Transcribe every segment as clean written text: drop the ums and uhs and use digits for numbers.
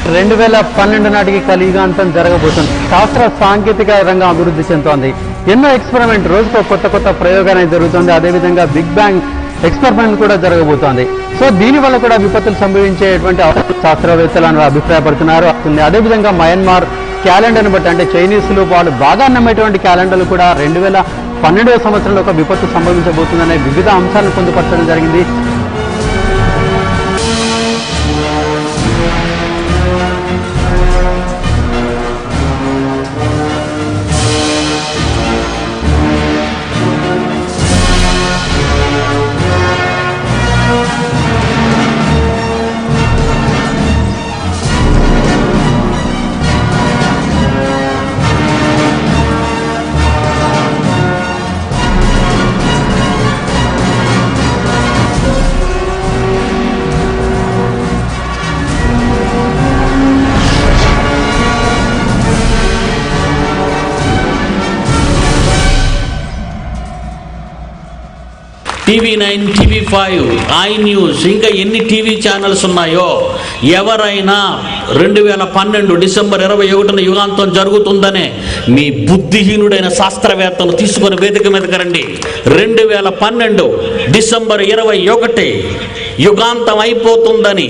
2012 నాటికి కలియుగాంతం జరగబోతుంది. శాస్త్ర సాంకేతిక రంగం అభివృద్ధి చెందుతోంది. ఎన్నో ఎక్స్పెరిమెంట్, రోజుకో కొత్త ప్రయోగాలు జరుగుతుంది. అదేవిధంగా బిగ్ బ్యాంగ్ ఎక్స్పెరిమెంట్ కూడా జరగబోతోంది. సో దీనివల్ల కూడా విపత్తులు సంభవించేటువంటి శాస్త్రవేత్తలు అభిప్రాయపడుతున్నారు. అదేవిధంగా మయన్మార్ క్యాలెండర్ని బట్టి, అంటే చైనీసులు వాళ్ళు బాగా నమ్మేటువంటి క్యాలెండర్లు కూడా 2012వ సంవత్సరంలో ఒక విపత్తు సంభవించబోతుందనే వివిధ అంశాలను పొందుపరచడం జరిగింది. TV9, TV5, iNews, ఇంకా ఎన్ని టీవీ ఛానల్స్ ఉన్నాయో, ఎవరైనా 2012 డిసెంబర్ 21న యుగాంతం జరుగుతుందనే మీ బుద్ధిహీనుడైన శాస్త్రవేత్తలు తీసుకొని వేదిక మీదకి రండి. 2012 డిసెంబర్ 21 యుగాంతం అయిపోతుందని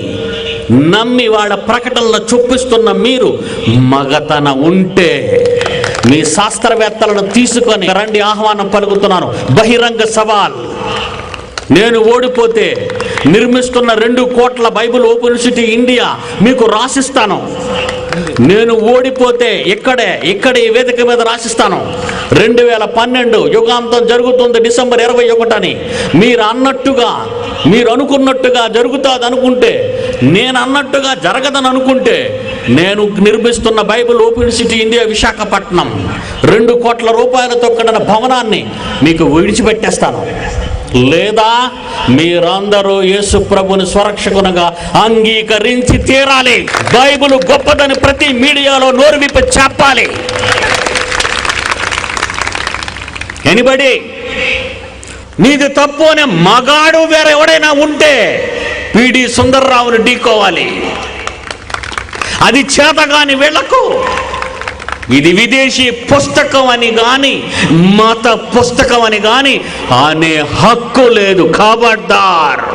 నమ్మి వాళ్ళ ప్రకటనలో చొప్పిస్తున్న మీరు మగతన ఉంటే మీ శాస్త్రవేత్తలను తీసుకొని రండి. ఆహ్వానం పలుకుతున్నాను. బహిరంగ సవాల్. నేను ఓడిపోతే నిర్మిస్తున్న 2 కోట్ల బైబిల్ ఓపెన్ సిటీ ఇండియా మీకు రాసిస్తాను. నేను ఓడిపోతే ఇక్కడే ఈ వేదిక మీద రాసిస్తాను. 2012 యుగాంతం జరుగుతుంది డిసెంబర్ 21 మీరు అన్నట్టుగా, మీరు అనుకున్నట్టుగా జరుగుతుంది అనుకుంటే, నేను అన్నట్టుగా జరగదని అనుకుంటే, నేను నిర్మిస్తున్న Bible open city India Visakhapatnam 2 కోట్ల రూపాయలతో కూడిన భవనాన్ని మీకు విడిచిపెట్టేస్తాను. లేదా మీరందరూ యేసు ప్రభుని స్వరక్షకునిగా అంగీకరించి తీరాలి. బైబిల్ గొప్పదని ప్రతి మీడియాలో నోరు విప్పి చెప్పాలి. ఎనిబడి నీది తప్పు అనే మగాడు వేరే ఎవడైనా ఉంటే పిడి సుందర్రావుని ఢీకోవాలి. అది చేతగాని వీళ్లకు ఇది విదేశీ పుస్తకం అని కానీ, మత పుస్తకం అని కానీ అనే హక్కు లేదు. ఖబర్దార్.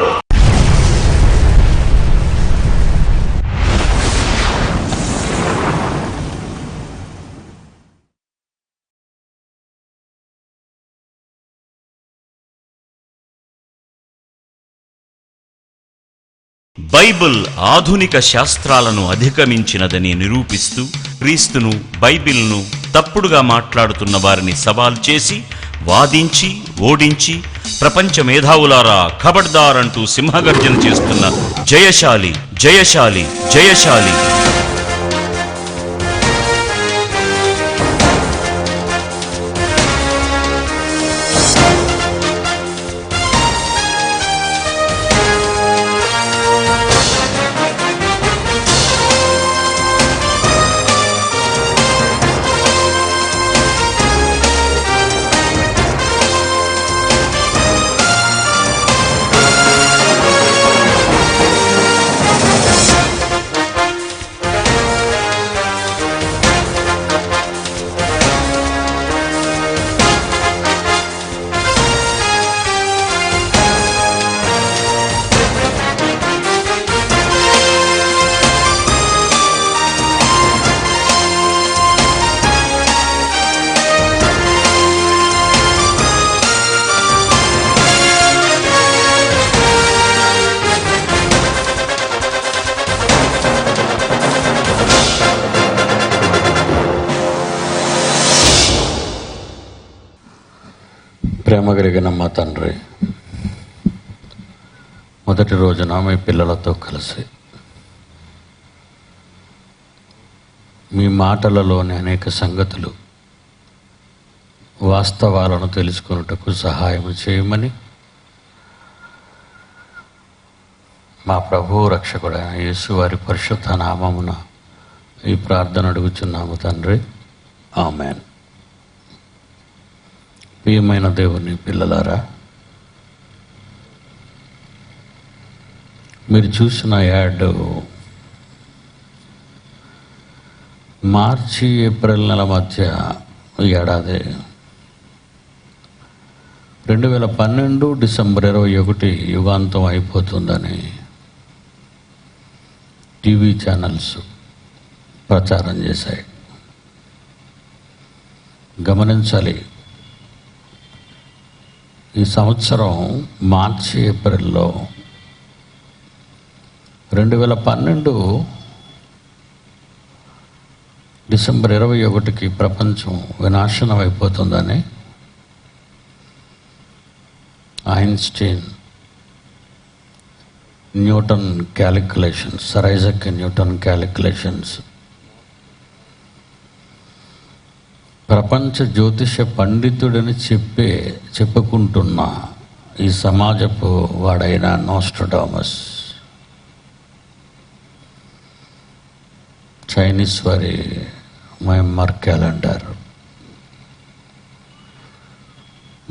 బైబిల్ ఆధునిక శాస్త్రాలను అధిగమించినదని నిరూపిస్తూ క్రీస్తును, బైబిల్ను తప్పుడుగా మాట్లాడుతున్న వారిని సవాల్ చేసి, వాదించి, ఓడించి, ప్రపంచ మేధావులారా ఖబర్దార్ అంటూ సింహగర్జన చేస్తున్న జయశాలి, జయశాలి, జయశాలి. ప్రేమ కలిగిన మా తండ్రి, మొదటి రోజున మీ పిల్లలతో కలిసి మీ మాటలలోని అనేక సంగతులు, వాస్తవాలను తెలుసుకున్నటకు సహాయం చేయమని మా ప్రభువు రక్షకుడైన యేసు వారి పరిశుద్ధ నామమున ఈ ప్రార్థన అడుగుచున్నాము తండ్రి. ఆమెన్. ప్రియమైన దేవుని పిల్లలారా, మీరు చూసిన యాడ్ మార్చి ఏప్రిల్ నెల మధ్య ఈ ఏడాది 2012 డిసెంబర్ 21 యుగాంతం అయిపోతుందని టీవీ ఛానల్స్ ప్రచారం చేశాయి. గమనించాలి, ఈ సంవత్సరం మార్చి ఏప్రిల్లో 2012 డిసెంబర్ 21కి ప్రపంచం వినాశనం అయిపోతుందని Einstein, Newton calculations, sir Isaac Newton calculations, ప్రపంచ జ్యోతిష పండితుడని చెప్పుకుంటున్న ఈ సమాజపు వాడైన నోస్ట్రడామస్, చైనీస్ వారి మయమ్మర్ క్యాలెండర్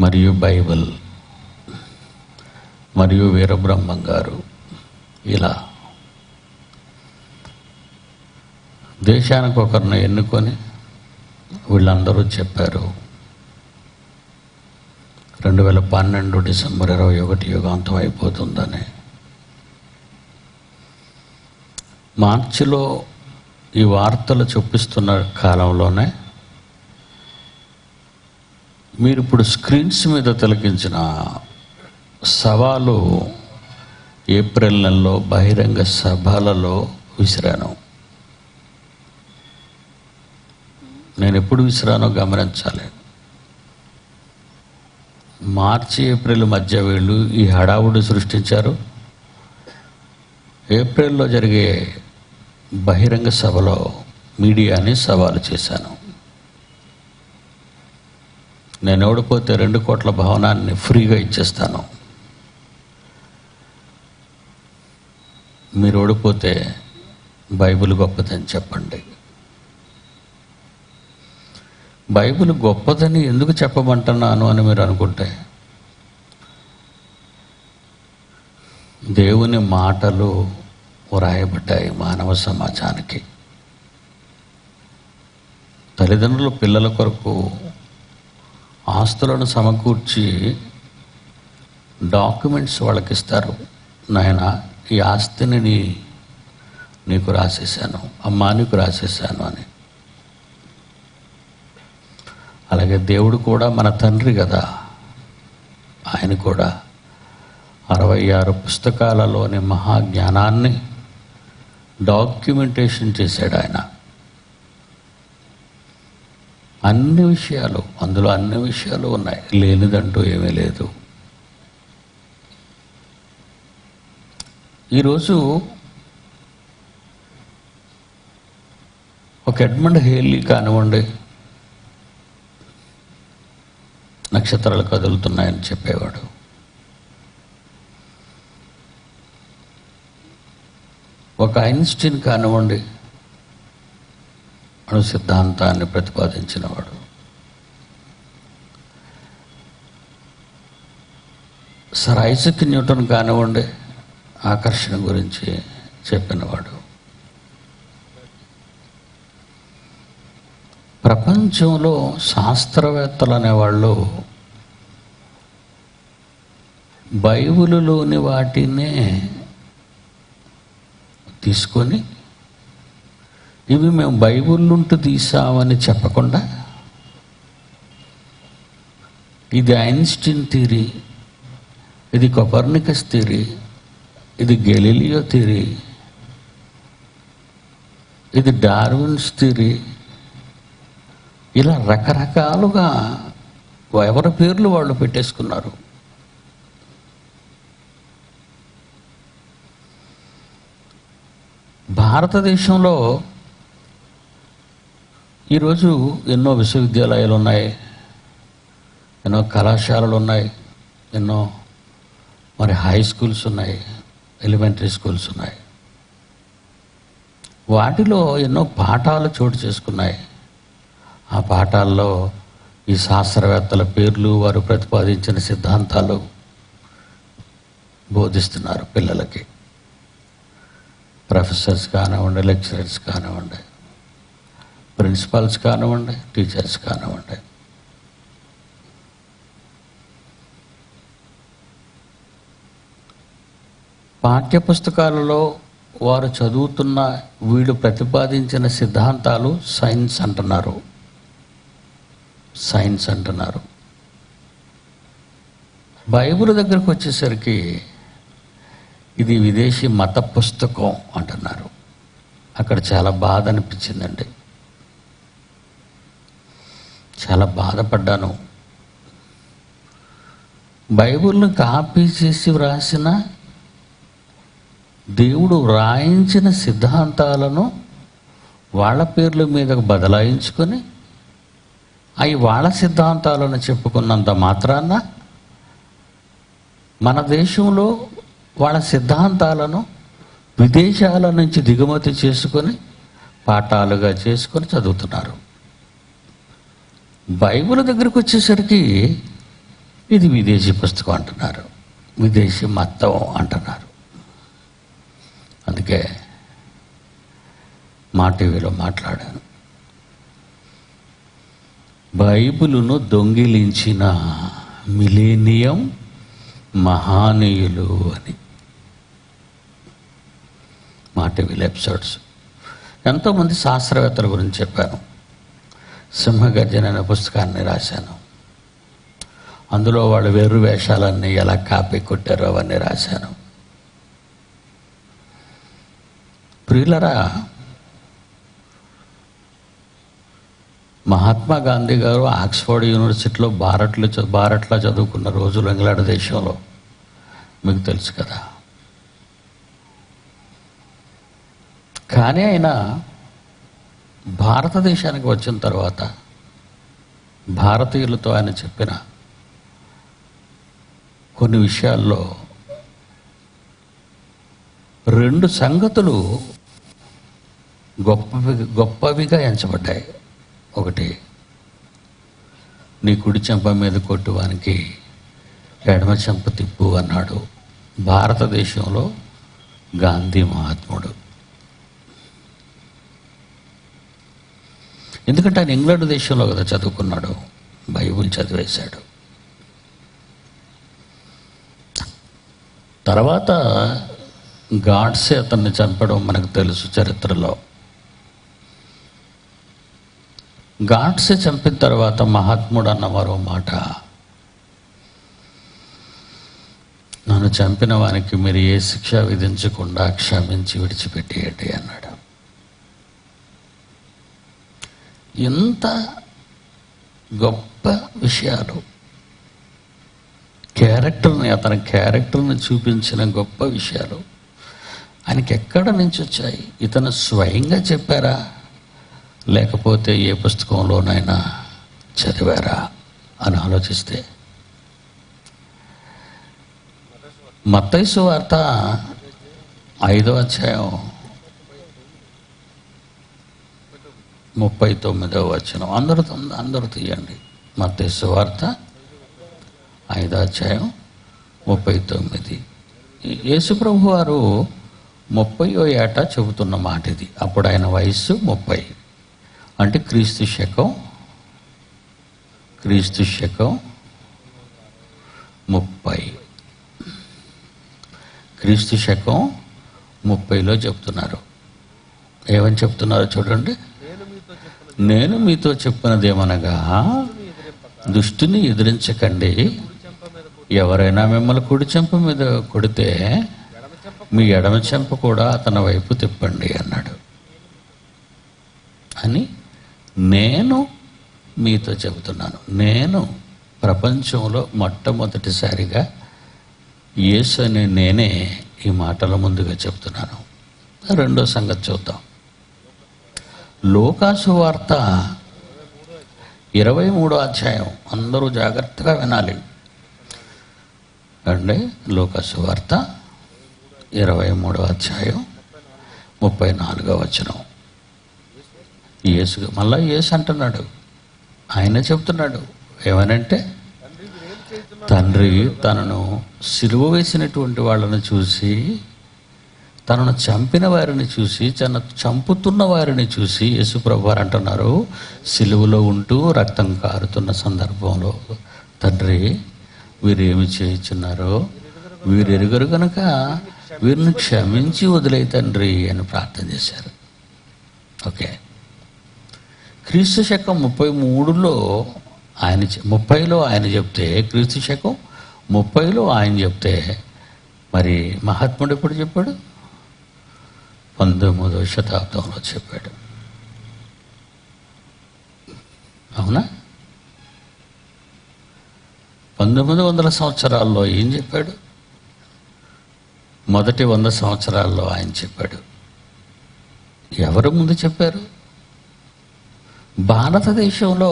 మరియు బైబిల్ మరియు వీరబ్రహ్మం గారు, ఇలా దేశానికి ఒకరిని ఎన్నుకొని వీళ్ళందరూ చెప్పారు 2012 డిసెంబర్ 21 యుగాంతం అయిపోతుందని. మార్చిలో ఈ వార్తలు చూపిస్తున్న కాలంలోనే మీరు ఇప్పుడు స్క్రీన్స్ మీద తిలకించిన సవాలు ఏప్రిల్ నెలలో బహిరంగ సభలలో విసిరాను. నేను ఎప్పుడు విసిరానో గమనించాలి. మార్చి ఏప్రిల్ మధ్య వీళ్ళు ఈ హడావుడి సృష్టించారు. ఏప్రిల్లో జరిగే బహిరంగ సభలో మీడియాని సవాలు చేశాను. నేను ఓడిపోతే 2 కోట్ల భవనాన్ని ఫ్రీగా ఇచ్చేస్తాను, మీరు ఓడిపోతే బైబిల్ గొప్పదని చెప్పండి. బైబిల్ గొప్పదని ఎందుకు చెప్పమంటున్నాను అని మీరు అనుకుంటే, దేవుని మాటలు వ్రాయబడ్డాయి మానవ సమాజానికి. తల్లిదండ్రులు పిల్లల కొరకు ఆస్తులను సమకూర్చి డాక్యుమెంట్స్ వాళ్ళకి ఇస్తారు. నాయన, ఈ ఆస్తిని నీకు రాసేసాను, అమ్మా నీకు రాసేసాను అని. అలాగే దేవుడు కూడా మన తండ్రి కదా, ఆయన కూడా 66 పుస్తకాలలోని మహాజ్ఞానాన్ని డాక్యుమెంటేషన్ చేశాడు. ఆయన అన్ని విషయాలు, అందులో అన్ని విషయాలు ఉన్నాయి, లేనిదంటూ ఏమీ లేదు. ఈరోజు ఒక ఎడ్మండ్ హేలీ కానివ్వండి, నక్షత్రాలు కదులుతున్నాయని చెప్పేవాడు. ఒక ఐన్స్టీన్ కానివ్వండి, అణు సిద్ధాంతాన్ని ప్రతిపాదించినవాడు. సర్ ఐజాక్ న్యూటన్ కానివ్వండి, ఆకర్షణ గురించి చెప్పినవాడు. ప్రపంచంలో శాస్త్రవేత్తలు అనేవాళ్ళు బైబిలులోని వాటినే తీసుకొని ఇవి మేము బైబిల్ నుండి తీసామని చెప్పకుండా, ఇది ఐన్స్టీన్ థియరీ, ఇది కోపర్నికస్ థియరీ, ఇది గెలీలియో థియరీ, ఇది డార్విన్స్ థియరీ, ఇలా రకరకాలుగా ఎవరి పేర్లు వాళ్ళు పెట్టేసుకున్నారు. భారతదేశంలో ఈరోజు ఎన్నో విశ్వవిద్యాలయాలు ఉన్నాయి, ఎన్నో కళాశాలలు ఉన్నాయి, ఎన్నో మరి హై స్కూల్స్ ఉన్నాయి, ఎలిమెంటరీ స్కూల్స్ ఉన్నాయి. వాటిలో ఎన్నో పాఠాలు చోటు చేసుకున్నాయి. ఆ పాఠాల్లో ఈ శాస్త్రవేత్తల పేర్లు, వారు ప్రతిపాదించిన సిద్ధాంతాలు బోధిస్తున్నారు పిల్లలకి. ప్రొఫెసర్స్ కానివ్వండి, లెక్చరర్స్ కానివ్వండి. ప్రిన్సిపాల్స్ కానివ్వండి, టీచర్స్ కానివ్వండి. పాఠ్యపుస్తకాలలో వారు చదువుతున్న వీళ్ళు ప్రతిపాదించిన సిద్ధాంతాలు సైన్స్ అంటున్నారు. బైబిల్ దగ్గరకు వచ్చేసరికి ఇది విదేశీ మత పుస్తకం అంటున్నారు. అక్కడ చాలా బాధ అనిపించిందండి, చాలా బాధపడ్డాను. బైబిల్ని కాపీ చేసి వ్రాసిన, దేవుడు వ్రాయించిన సిద్ధాంతాలను వాళ్ళ పేర్ల మీద బదలాయించుకొని అవి వాళ్ళ సిద్ధాంతాలను చెప్పుకున్నంత మాత్రాన మన దేశంలో వాళ్ళ సిద్ధాంతాలను విదేశాల నుంచి దిగుమతి చేసుకొని పాఠాలుగా చేసుకొని చదువుతున్నారు. బైబిల్ దగ్గరికి వచ్చేసరికి ఇది విదేశీ పుస్తకం అంటున్నారు, విదేశీ మతం అంటున్నారు. అందుకే మా టీవీలో మాట్లాడాను, బైబిలును దొంగిలించిన మిలేనియం మహానీయులు అని. మా టీవీలో ఎపిసోడ్స్ ఎంతోమంది శాస్త్రవేత్తల గురించి చెప్పాను. సింహగర్జన అనే పుస్తకాన్ని రాశాను. అందులో వాళ్ళు వేరు వేషాలన్నీ ఎలా కాపీ కొట్టారో అవన్నీ రాశాను. ప్రియులరా, మహాత్మా గాంధీ గారు ఆక్స్ఫర్డ్ యూనివర్సిటీలో బారట్లో చదువుకున్న రోజులు ఇంగ్లాండ్ దేశంలో మీకు తెలుసు కదా. కానీ ఆయన భారతదేశానికి వచ్చిన తర్వాత భారతీయులతో ఆయన చెప్పిన కొన్ని విషయాల్లో 2 సంగతులు గొప్పవిగా ఎంచబడ్డాయి. ఒకటి, నీ కుడి చెంప మీద కొట్టువానికి ఎడమ చెంప తిప్పు అన్నాడు భారతదేశంలో గాంధీ మహాత్ముడు. ఎందుకంటే ఆయన ఇంగ్లాండ్ దేశంలో కదా చదువుకున్నాడు, బైబిల్ చదివేశాడు. తర్వాత గాడ్సే అతన్ని చంపడం మనకు తెలుసు చరిత్రలో. గాడ్సే చంపిన తర్వాత మహాత్ముడు అన్న మరో మాట, నన్ను చంపిన వానికి మీరు ఏ శిక్ష విధించకుండా క్షమించి విడిచిపెట్టేయండి అన్నాడు. ఎంత గొప్ప విషయాలు, అతని క్యారెక్టర్ని చూపించిన గొప్ప విషయాలు ఆయనకి ఎక్కడ నుంచి వచ్చాయి? ఇతను స్వయంగా చెప్పారా, లేకపోతే ఏ పుస్తకంలోనైనా చదివారా అని ఆలోచిస్తే, మత్తయి సువార్త 5వ అధ్యాయం 39వ వచనం. అందరూ తీయండి. మత్తయి సువార్త 5వ అధ్యాయం 39. యేసుప్రభు వారు 30వ ఏట చెబుతున్న మాట ఇది. అప్పుడు ఆయన వయస్సు 30, అంటే క్రీస్తు శకం 30. క్రీస్తు శకం 30లో చెప్తున్నారు. ఏమని చెప్తున్నారో చూడండి. నేను మీతో చెప్పినదేమనగా, దుష్టుని ఎదిరించకండి, ఎవరైనా మిమ్మల్ని కుడి చెంప మీద కొడితే మీ ఎడమ చెంప కూడా అతని వైపు తిప్పండి అన్నాడు అని నేను మీతో చెబుతున్నాను. నేను ప్రపంచంలో మొట్టమొదటిసారిగా యేసు అనే నేనే ఈ మాటల ముందుగా చెప్తున్నాను. రెండో సంగతి చూద్దాం. లూకాసు వార్త 23వ అధ్యాయం. అందరూ జాగ్రత్తగా వినాలి అండి. లూకాసు వార్త 23వ అధ్యాయం 34వ వచనం. మళ్ళా యేసు అంటున్నాడు, ఆయన చెప్తున్నాడు ఏమనంటే, తండ్రి తనను సిలువ వేసినటువంటి వాళ్ళను చూసి తనను చంపిన వారిని చూసి, చంపుతున్న వారిని చూసి యేసుప్రభు వారు అంటున్నారు, సిలువలో ఉంటూ రక్తం కారుతున్న సందర్భంలో, తండ్రి వీరు ఏమి చేయుచున్నారో వీరు ఎరుగరు కనుక వీరిని క్షమించి వదిలే తండ్రి అని ప్రార్థన చేశారు. ఓకే, క్రీస్తు శకం 33లో ఆయన 30లో ఆయన చెప్తే, క్రీస్తు శకం 30లో ఆయన చెప్తే, మరి మహాత్ముడు ఎప్పుడు చెప్పాడు? 19వ శతాబ్దంలో చెప్పాడు. అవునా? 1900 సంవత్సరాల్లో ఏం చెప్పాడు? మొదటి 100 సంవత్సరాల్లో ఆయన చెప్పాడు. ఎవరు ముందు చెప్పారు? భారతదేశంలో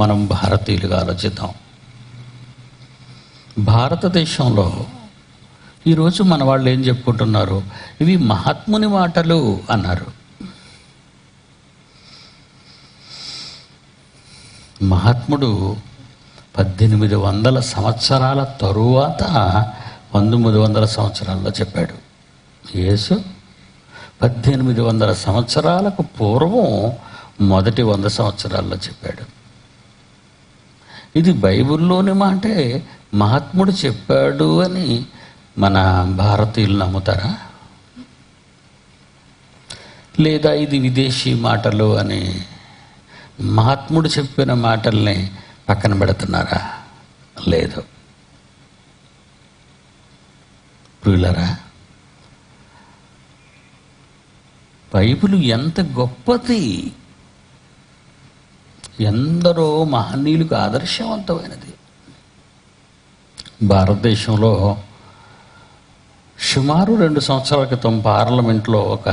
మనం భారతీయులుగా ఆలోచిద్దాం. భారతదేశంలో ఈరోజు మన వాళ్ళు ఏం చెప్పుకుంటున్నారు? ఇవి మహాత్ముని మాటలు అన్నారు. మహాత్ముడు 1800 సంవత్సరాల తరువాత 1900 సంవత్సరాల్లో చెప్పాడు. యేసు 1800 సంవత్సరాలకు పూర్వం మొదటి 100 సంవత్సరాల్లో చెప్పాడు. ఇది బైబిల్లోని మాటే మహాత్ముడు చెప్పాడు అని మన భారతీయులు నమ్ముతారా? లేదా ఇది విదేశీ మాటలు అని మహాత్ముడు చెప్పిన మాటల్ని పక్కన పెడుతున్నారా? లేదు. ప్రియులారా, బైబిల్ ఎంత గొప్పది, ఎందరో మహనీయులకు ఆదర్శవంతమైనది. భారతదేశంలో సుమారు 2 సంవత్సరాల క్రితం పార్లమెంట్లో ఒక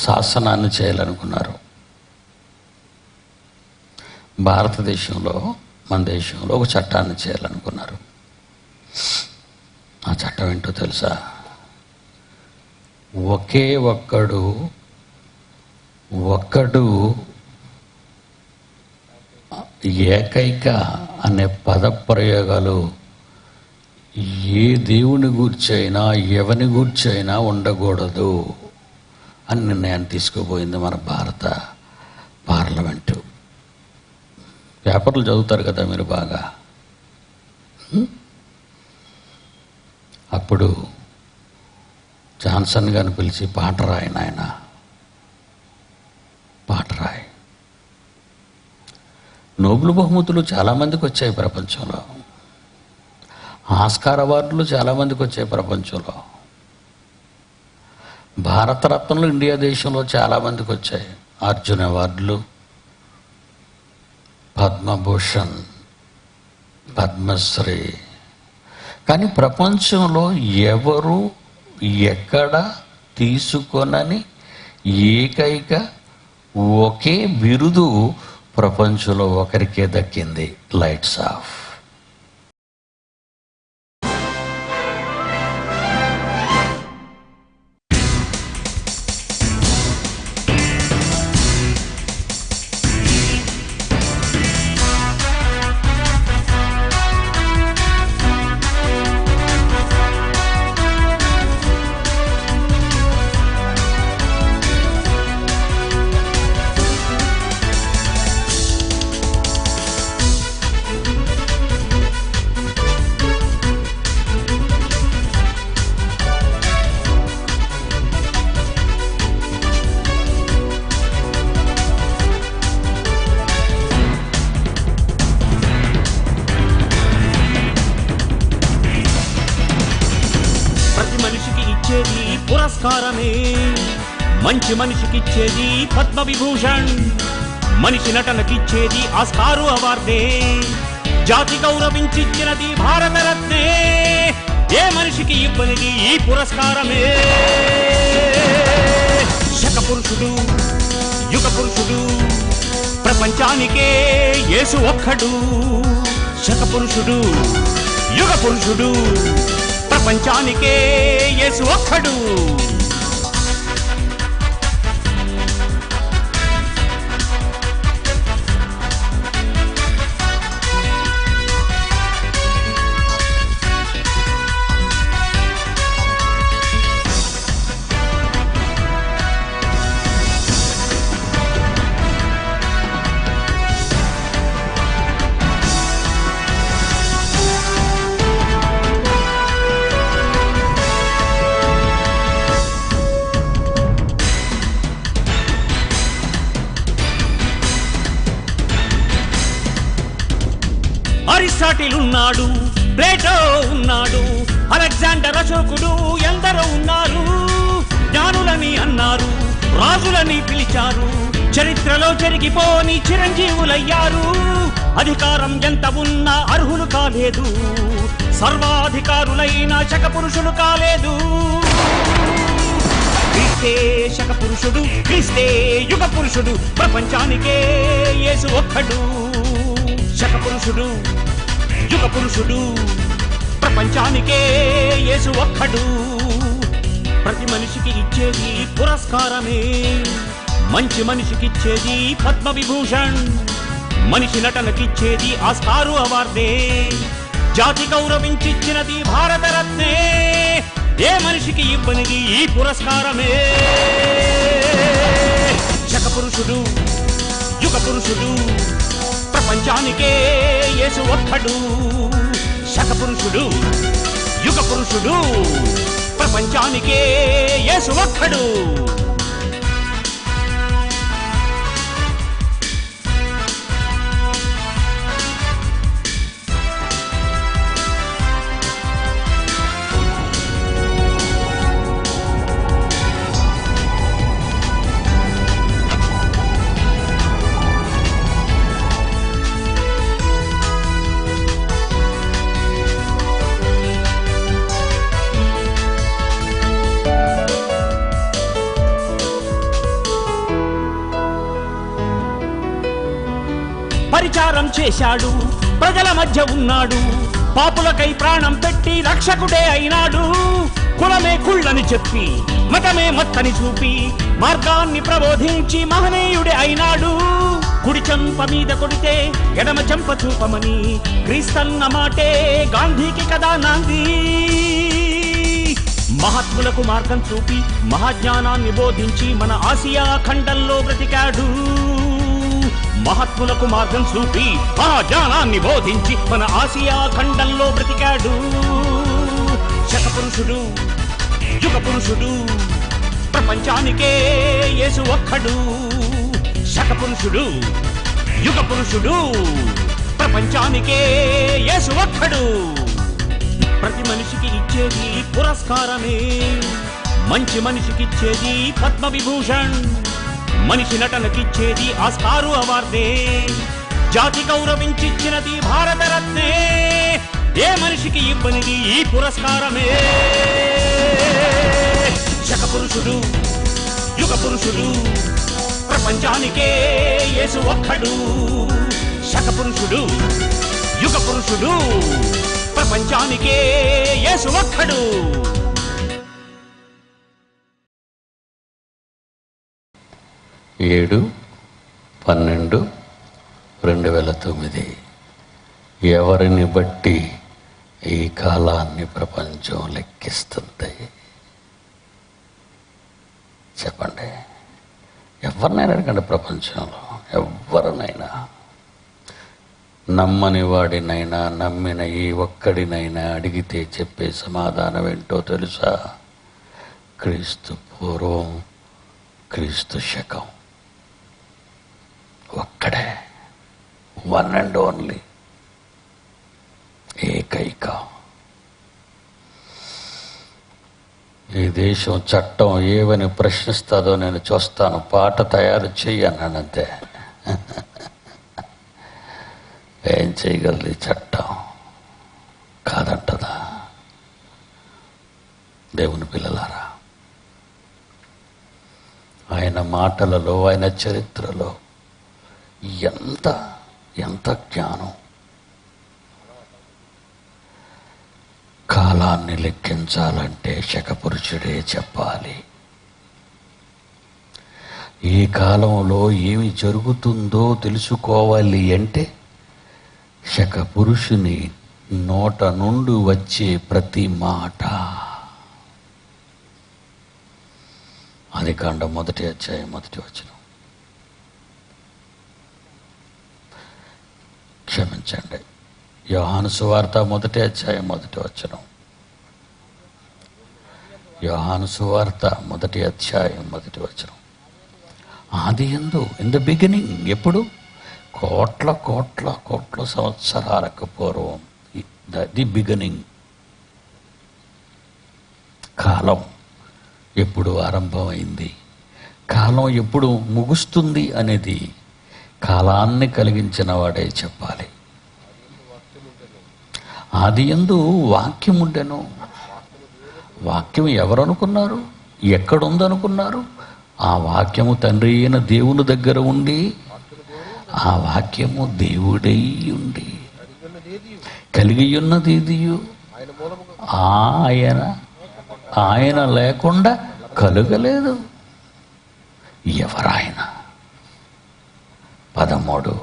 శాసనాన్ని చేయాలనుకున్నారు. భారతదేశంలో, మన దేశంలో ఒక చట్టాన్ని చేయాలనుకున్నారు. ఆ చట్టం ఏంటో తెలుసా? ఒకే ఒక్కడు ఏకైక అనే పదప్రయోగాలు ఏ దేవుని గూర్చైనా ఎవని గూర్చైనా ఉండకూడదు అని నిర్ణయాన్ని తీసుకుపోయింది మన భారత పార్లమెంటు. పేపర్లు చదువుతారు కదా మీరు బాగా. అప్పుడు జాన్సన్ గారిని పిలిచి, పాట రాయి నాయన, పాట రాయి. నోబెల్ బహుమతులు చాలామందికి వచ్చాయి ప్రపంచంలో. ఆస్కార్ అవార్డులు చాలామందికి వచ్చాయి ప్రపంచంలో. భారతరత్నలు ఇండియా దేశంలో చాలామందికి వచ్చాయి. అర్జున్ అవార్డులు, పద్మభూషణ్, పద్మశ్రీ. కానీ ప్రపంచంలో ఎవరు ఎక్కడ తీసుకొనని ఏకైక ఒకే బిరుదు ప్రపంచంలో ఒకరికే దక్కింది, లైట్స్ ఆఫ్. పురస్కారమే, మంచి మనిషికిచ్చేది పద్మ విభూషణ్, మనిషి నటనకిచ్చేది ఆస్కారు అవార్డే, జాతి గౌరవించిచ్చినది భారతరత్నే, ఏ మనిషికి ఇవ్వనిది ఈ పురస్కారమే. శక పురుషుడు, యుగ పురుషుడు, ప్రపంచానికే యేసు ఒక్కడు. శక పురుషుడు, యుగ పురుషుడు, ప్రపంచానికే యేసు ఒక్కడు. అరిస్టాటిల్ ఉన్నాడు, ప్లేటో ఉన్నాడు, అలెగ్జాండర్ అశోకుడు, ఎందరో ఉన్నారు. జ్ఞానులని అన్నారు, రాజులని పిలిచారు, చరిత్రలో జరిగిపోని చిరంజీవులయ్యారు. అధికారం ఎంత ఉన్నా అర్హులు కాలేదు, సర్వాధికారులైన శకపురుషులు కాలేదు. క్రీస్తే శకపురుషుడు, క్రీస్తే యుగ పురుషుడు, ప్రపంచానికే యేసు ఒక్కడు. శకపురుషుడు, యుగ పురుషుడు, ప్రపంచానికే యేసు ఒక్కడు. ప్రతి మనిషికి ఇచ్చేది పురస్కారమే, మంచి మనిషికిచ్చేది పద్మ విభూషణ్, మనిషి నటనకిచ్చేది ఆస్కారు అవార్డే, జాతి గౌరవించిచ్చినది భారతరత్నే. ఏ మనిషికి ఇవ్వనిది ఈ పురస్కారమే. శకపురుషుడు, యుగ పురుషుడు, ప్రపంచానికే యేసు ఒక్కడు. శకపురుషుడు, యుగ పురుషుడు, ప్రపంచానికే యేసు ఒక్కడు. పరిచారం చేశాడు, ప్రజల మధ్య ఉన్నాడు, పాపులకై ప్రాణం పెట్టి రక్షకుడే అయినాడు. కులమే కుళ్ళని చెప్పి, మతమే మత్తని చూపి, మార్గాన్ని ప్రబోధించి మహనీయుడే అయినాడు. కుడి చెంప మీద కొడితే ఎడమ చెంప చూపమని క్రీస్తన్న మాటే గాంధీకి కదా నాంది. మహాత్ములకు మార్గం చూపి మహాజ్ఞానాన్ని బోధించి మన ఆసియా ఖండంలో బ్రతికాడు. మహాత్ములకు మార్గం చూపి మహాజ్ఞానాన్ని బోధించి మన ఆసియా ఖండంలో బ్రతికాడు. శకపురుషుడు, యుగ పురుషుడు, ప్రపంచానికే యేసు ఒక్కడు. శకపురుషుడు, యుగ పురుషుడు, ప్రపంచానికే యేసు ఒక్కడు. ప్రతి మనిషికి ఇచ్చేది పురస్కారమే, మంచి మనిషికిచ్చేది పద్మ విభూషణ్, మనిషి నటనకిచ్చేది ఆస్కారు అవార్డే, జాతి గౌరవించిచ్చినది భారతరత్నే. ఏ మనిషికి ఇవ్వనిది ఈ పురస్కారమే. శకపురుషుడు, యుగ పురుషుడు, ప్రపంచానికే యేసు ఒక్కడు. శకపురుషుడు, యుగ పురుషుడు, ప్రపంచానికే యేసు ఒక్కడు. 7/12/2009 ఎవరిని బట్టి ఈ కాలాన్ని ప్రపంచం లెక్కిస్తుంది? చెప్పండి. ఎవరినైనా అడగండి, ప్రపంచంలో ఎవరినైనా. నమ్మని వాడినైనా నమ్మిన ఈ ఒక్కడినైనా అడిగితే చెప్పే సమాధానం ఏంటో తెలుసా? క్రీస్తు పూర్వం, క్రీస్తు శకం. ఒక్కడే, వన్ అండ్ ఓన్లీ, ఏకైక. ఈ దేశం చట్టం ఏవని ప్రశ్నిస్తుందో నేను చూస్తాను, పాట తయారు చెయ్యన్నానంతే. ఏం చేయగలదు ఈ చట్టం? కాదంటదా? దేవుని పిల్లలారా, ఆయన మాటలలో, ఆయన చరిత్రలో ఎంత ఎంత జ్ఞానం. కాలాన్ని లెక్కించాలంటే శకపురుషుడే చెప్పాలి. ఈ కాలంలో ఏమి జరుగుతుందో తెలుసుకోవాలి అంటే శకపురుషుని నోట నుండి వచ్చే ప్రతి మాట. ఆదికాండం 1:1 క్షమించండి, యోహాను సువార్త 1:1. యోహాను సువార్త 1:1. ఆదియందు, ఇన్ ద బిగినింగ్, ఎప్పుడు? కోట్ల కోట్ల కోట్ల సంవత్సరాలకు పూర్వం ది బిగినింగ్. కాలం ఎప్పుడు ఆరంభమైంది, కాలం ఎప్పుడు ముగుస్తుంది అనేది కాలాన్ని కలిగించిన వాడే చెప్పాలి. ఆదియందు వాక్యం ఉండెను. వాక్యం ఎవరనుకున్నారు? ఎక్కడుందనుకున్నారు? ఆ వాక్యము తండ్రి అయిన దేవుని దగ్గర ఉండి, ఆ వాక్యము దేవుడై ఉండి, కలిగి ఉన్నది ఆయన లేకుండా కలుగలేదు. ఎవరాయన? 13,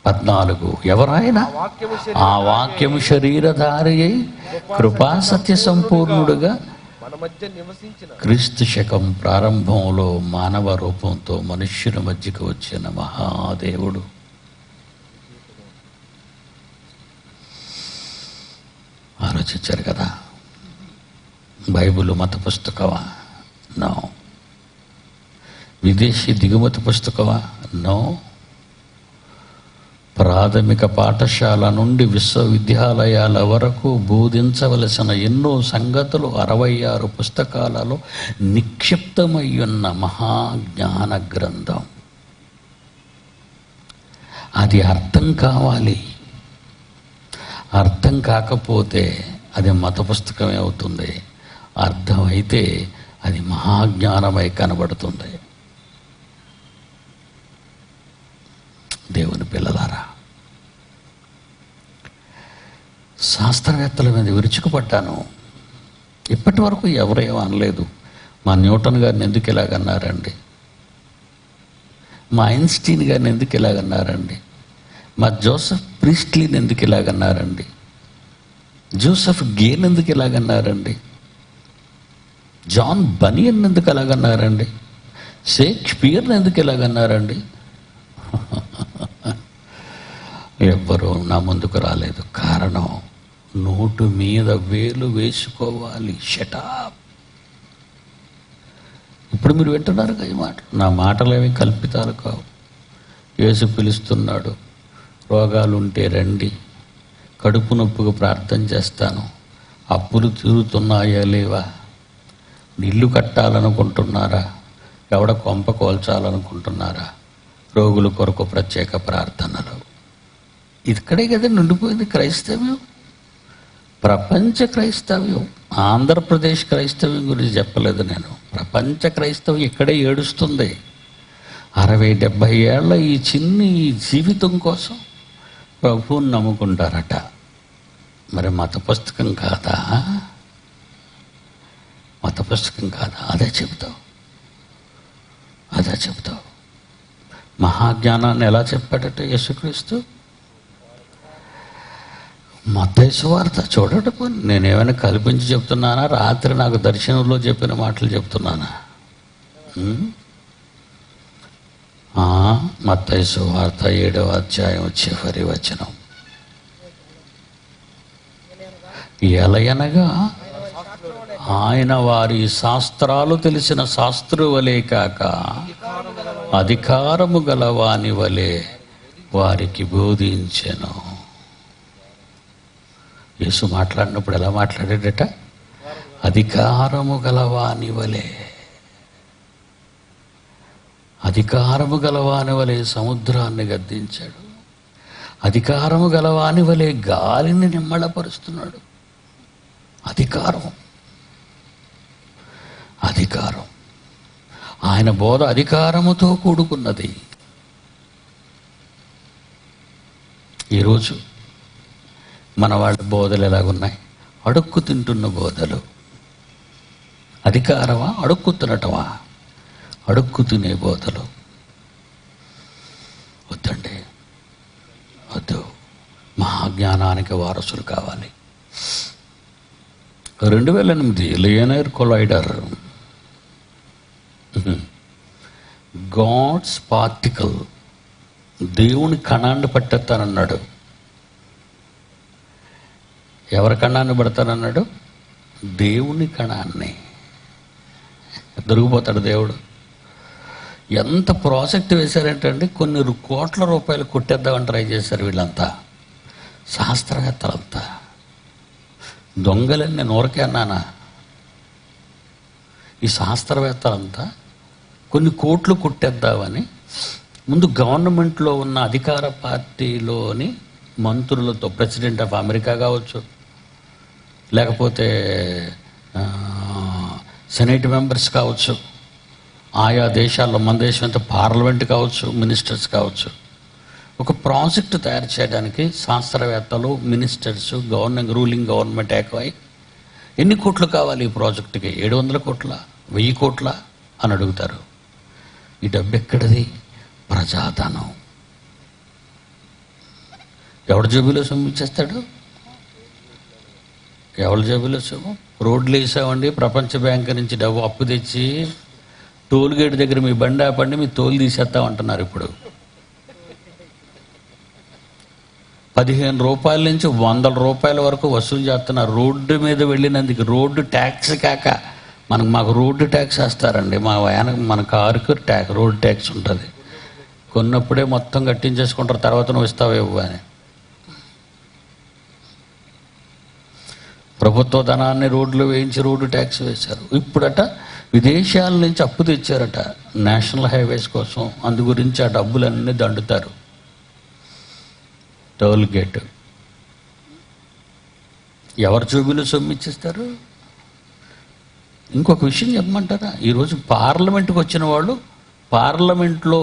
14 ఎవరాయన? ఆ వాక్యము శరీరధారి అయి కృపా సత్య సంపూర్ణుడుగా క్రీస్తు శకం ప్రారంభంలో మానవ రూపంతో మనుష్యుల మధ్యకు వచ్చిన మహాదేవుడు. ఆలోచించారు కదా. బైబిల్ మత పుస్తకమా? నో. విదేశీ దిగుమతి పుస్తకమా? నో. ప్రాథమిక పాఠశాల నుండి విశ్వవిద్యాలయాల వరకు బోధించవలసిన ఎన్నో సంగతులు 66 పుస్తకాలలో నిక్షిప్తమై ఉన్న మహాజ్ఞాన గ్రంథం. అది అర్థం కావాలి. అర్థం కాకపోతే అది మత పుస్తకమే అవుతుంది. అర్థమైతే అది మహాజ్ఞానమై కనబడుతుంది. దేవుని పిల్లలారా, శాస్త్రవేత్తల మీద విరుచుకుపడ్డాను. ఇప్పటి వరకు ఎవరేమో అనలేదు. మా న్యూటన్ గారిని ఎందుకు ఇలాగన్నారండి, మా ఐన్స్టీన్ గారిని ఎందుకు ఇలాగన్నారండి, మా జోసెఫ్ ప్రీస్ట్లీని ఎందుకు ఇలాగన్నారండి, జోసెఫ్ గేన్ ఎందుకు ఇలాగన్నారండి, జాన్ బనియన్ ఎందుకు అలాగన్నారండి, షేక్స్పియర్ని ఎందుకు ఇలాగన్నారండి? ఎవ్వరూ నా ముందుకు రాలేదు. కారణం, నోటు మీద వేలు వేసుకోవాలి. షటాప్. ఇప్పుడు మీరు వింటున్నారు కదా ఈ మాటలు. నా మాటలేవి కల్పితాలు కావు. యేసు పిలుస్తున్నాడు, రోగాలుంటే రండి, కడుపు నొప్పికి ప్రార్థన చేస్తాను, అప్పులు తీరుతున్నాయా లేవా, ఇల్లు కట్టాలనుకుంటున్నారా, ఎవడ కొంప కోల్చాలనుకుంటున్నారా, రోగుల కొరకు ప్రత్యేక ప్రార్థనలు. ఇక్కడే కదా నిండిపోయింది క్రైస్తవ్యం. ప్రపంచ క్రైస్తవ్యం. ఆంధ్రప్రదేశ్ క్రైస్తవ్యం గురించి చెప్పలేదు నేను. ప్రపంచ క్రైస్తవ్యం ఇక్కడే ఏడుస్తుంది. 60-70 ఏళ్ల ఈ చిన్ని జీవితం కోసం ప్రభువుని నమ్ముకుంటారట. మరి మత పుస్తకం కాదా? మత పుస్తకం కాదా? అదే చెబుతావు. మహాజ్ఞానాన్ని ఎలా చెప్పాడట యేసుక్రీస్తు? మత్తయి సువార్త చూడండి. నేనేమైనా కల్పించి చెప్తున్నానా? రాత్రి నాకు దర్శనంలో చెప్పిన మాటలు చెప్తున్నానా? మత్తయి సువార్త 7వ అధ్యాయం చివరి వచనం. ఎలయనగా ఆయన వారి శాస్త్రాలు తెలిసిన శాస్త్రువలే కాక అధికారము గలవాని వలె వారికి బోధించెను. యేసు మాట్లాడినప్పుడు ఎలా మాట్లాడాడట? అధికారము గలవాని వలె. అధికారము గలవాని వలె సముద్రాన్ని గద్దించాడు. అధికారము గలవాని వలె గాలిని నిమ్మళపరుస్తున్నాడు. అధికారం. ఆయన బోధ అధికారముతో కూడుకున్నది. ఈరోజు మన వాళ్ళ బోధలు ఎలాగున్నాయి? అడుక్కు తింటున్న బోధలు. అధికారమా? అడుక్కు తినటమా? అడుక్కు తినే బోధలు. వద్దండి, వద్దు. మహాజ్ఞానానికి వారసులు కావాలి. 2008 లియోనైర్ కొలైడర్ గాడ్స్ పార్టికల్, దేవుని కణాన్ని పట్టేస్తానన్నాడు. ఎవరి కణాన్ని పడతానన్నాడు? దేవుని కణాన్ని. దొరికిపోతాడు దేవుడు. ఎంత ప్రాజెక్ట్ వేశారంటే కొన్ని కోట్ల రూపాయలు కొట్టేద్దామని ట్రై చేశారు వీళ్ళంతా, శాస్త్రవేత్తలంతా. దొంగలన్నీ నోరకే అన్నానా? ఈ శాస్త్రవేత్తలంతా కొన్ని కోట్లు కొట్టేద్దామని ముందు గవర్నమెంట్లో ఉన్న అధికార పార్టీలోని మంత్రులతో, ప్రెసిడెంట్ ఆఫ్ అమెరికా కావచ్చు, లేకపోతే సెనేట్ మెంబర్స్ కావచ్చు, ఆయా దేశాల్లో, మన దేశం అంతా పార్లమెంట్ కావచ్చు, మినిస్టర్స్ కావచ్చు, ఒక ప్రాజెక్టు తయారు చేయడానికి శాస్త్రవేత్తలు, మినిస్టర్స్, రూలింగ్ గవర్నమెంట్ ఏకమై ఎన్ని కోట్లు కావాలి ఈ ప్రాజెక్టుకి? 700 కోట్ల, 1000 కోట్ల అని అడుగుతారు. ఈ డబ్బు ఎక్కడిది? ప్రజాధనం. ఎవరి జేబులో సొమ్మిచ్చేస్తాడు? ఎవరి జేబులో సొమ్ము? రోడ్లు వేసామండి, ప్రపంచ బ్యాంక్ నుంచి డబ్బు అప్పు తెచ్చి టోల్ గేట్ దగ్గర మీ బండి ఆపండి, మీ తోలు తీసేస్తామంటున్నారు. ఇప్పుడు 15 రూపాయల నుంచి 100 రూపాయల వరకు వసూలు చేస్తున్నారు రోడ్డు మీద వెళ్ళినందుకు. రోడ్డు ట్యాక్స్ కాక మాకు రోడ్డు ట్యాక్స్ వేస్తారండి. మన కారుకు రోడ్డు ట్యాక్స్ ఉంటుంది. కొన్నప్పుడే మొత్తం కట్టించేసుకుంటారు, తర్వాత నువ్వు ఇస్తావేవు అని. ప్రభుత్వ ధనాన్ని రోడ్లు వేయించి రోడ్డు ట్యాక్స్ వేశారు. ఇప్పుడట విదేశాల నుంచి అప్పు తెచ్చారట నేషనల్ హైవేస్ కోసం. అందు గురించి ఆ డబ్బులన్నీ దండుతారు. టోల్ గేట్ ఎవరి జోబులు సొమ్మిచ్చేస్తారు? ఇంకొక విషయం చెప్పమంటారా? ఈరోజు పార్లమెంట్కి వచ్చిన వాళ్ళు, పార్లమెంట్లో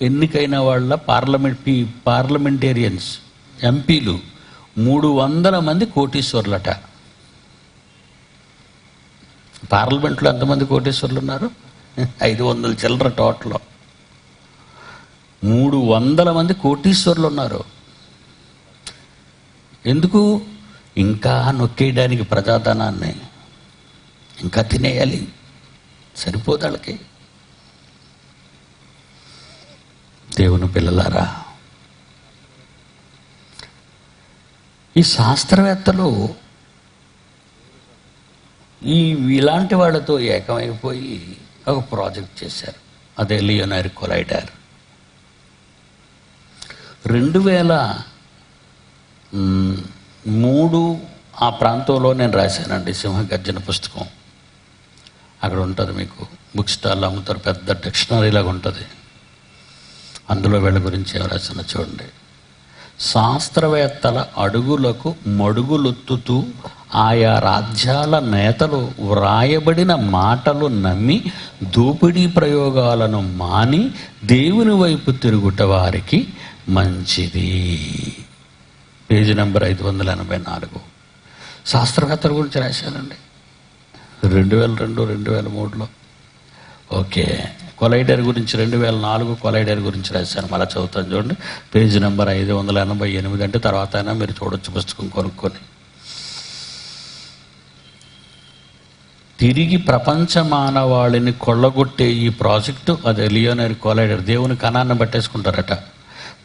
ఎన్నికైన వాళ్ళ పార్లమెంటేరియన్స్, ఎంపీలు 300 మంది కోటీశ్వర్లట. పార్లమెంట్లో ఎంతమంది కోటీశ్వర్లు ఉన్నారు? 500 చిల్లర టోటల్. 300 మంది కోటీశ్వర్లు ఉన్నారు. ఎందుకు? ఇంకా నొక్కేయడానికి ప్రజాధనాన్ని, ఇంకా తినేయాలి, సరిపోదు వాళ్ళకి. దేవుని పిల్లలారా, ఈ శాస్త్రవేత్తలు ఇలాంటి వాళ్ళతో ఏకమైపోయి ఒక ప్రాజెక్ట్ చేశారు. అదే లియోనైర్ కొలైడర్. 2003 ఆ ప్రాంతంలో నేను రాశానండి సింహగర్జన పుస్తకం. అక్కడ ఉంటుంది, మీకు బుక్ స్టాల్లో అమ్ముతారు, పెద్ద డిక్షనరీ లాగా ఉంటుంది. అందులో వీళ్ళ గురించి ఏం రాసిన చూడండి. శాస్త్రవేత్తల అడుగులకు మడుగులొత్తుతూ ఆయా రాజ్యాల నేతలు వ్రాయబడిన మాటలు నమ్మి దోపిడీ ప్రయోగాలను మాని దేవుని వైపు తిరుగుట వారికి మంచిది. Page number 584. శాస్త్రవేత్తల గురించి రాశానండి 2002, 2003లో. ఓకే, కొలైడర్ గురించి 2004 కొలైడర్ గురించి రాశాను. మళ్ళీ చదువుతాను చూడండి. Page number 588. అంటే తర్వాత అయినా మీరు చూడొచ్చు పుస్తకం కొనుక్కొని. తిరిగి ప్రపంచ మానవాళిని కొల్లగొట్టే ఈ ప్రాజెక్టు, అదే లియోనైర్ కొలైడర్, దేవుని కణాన్ని పట్టేసుకుంటారట.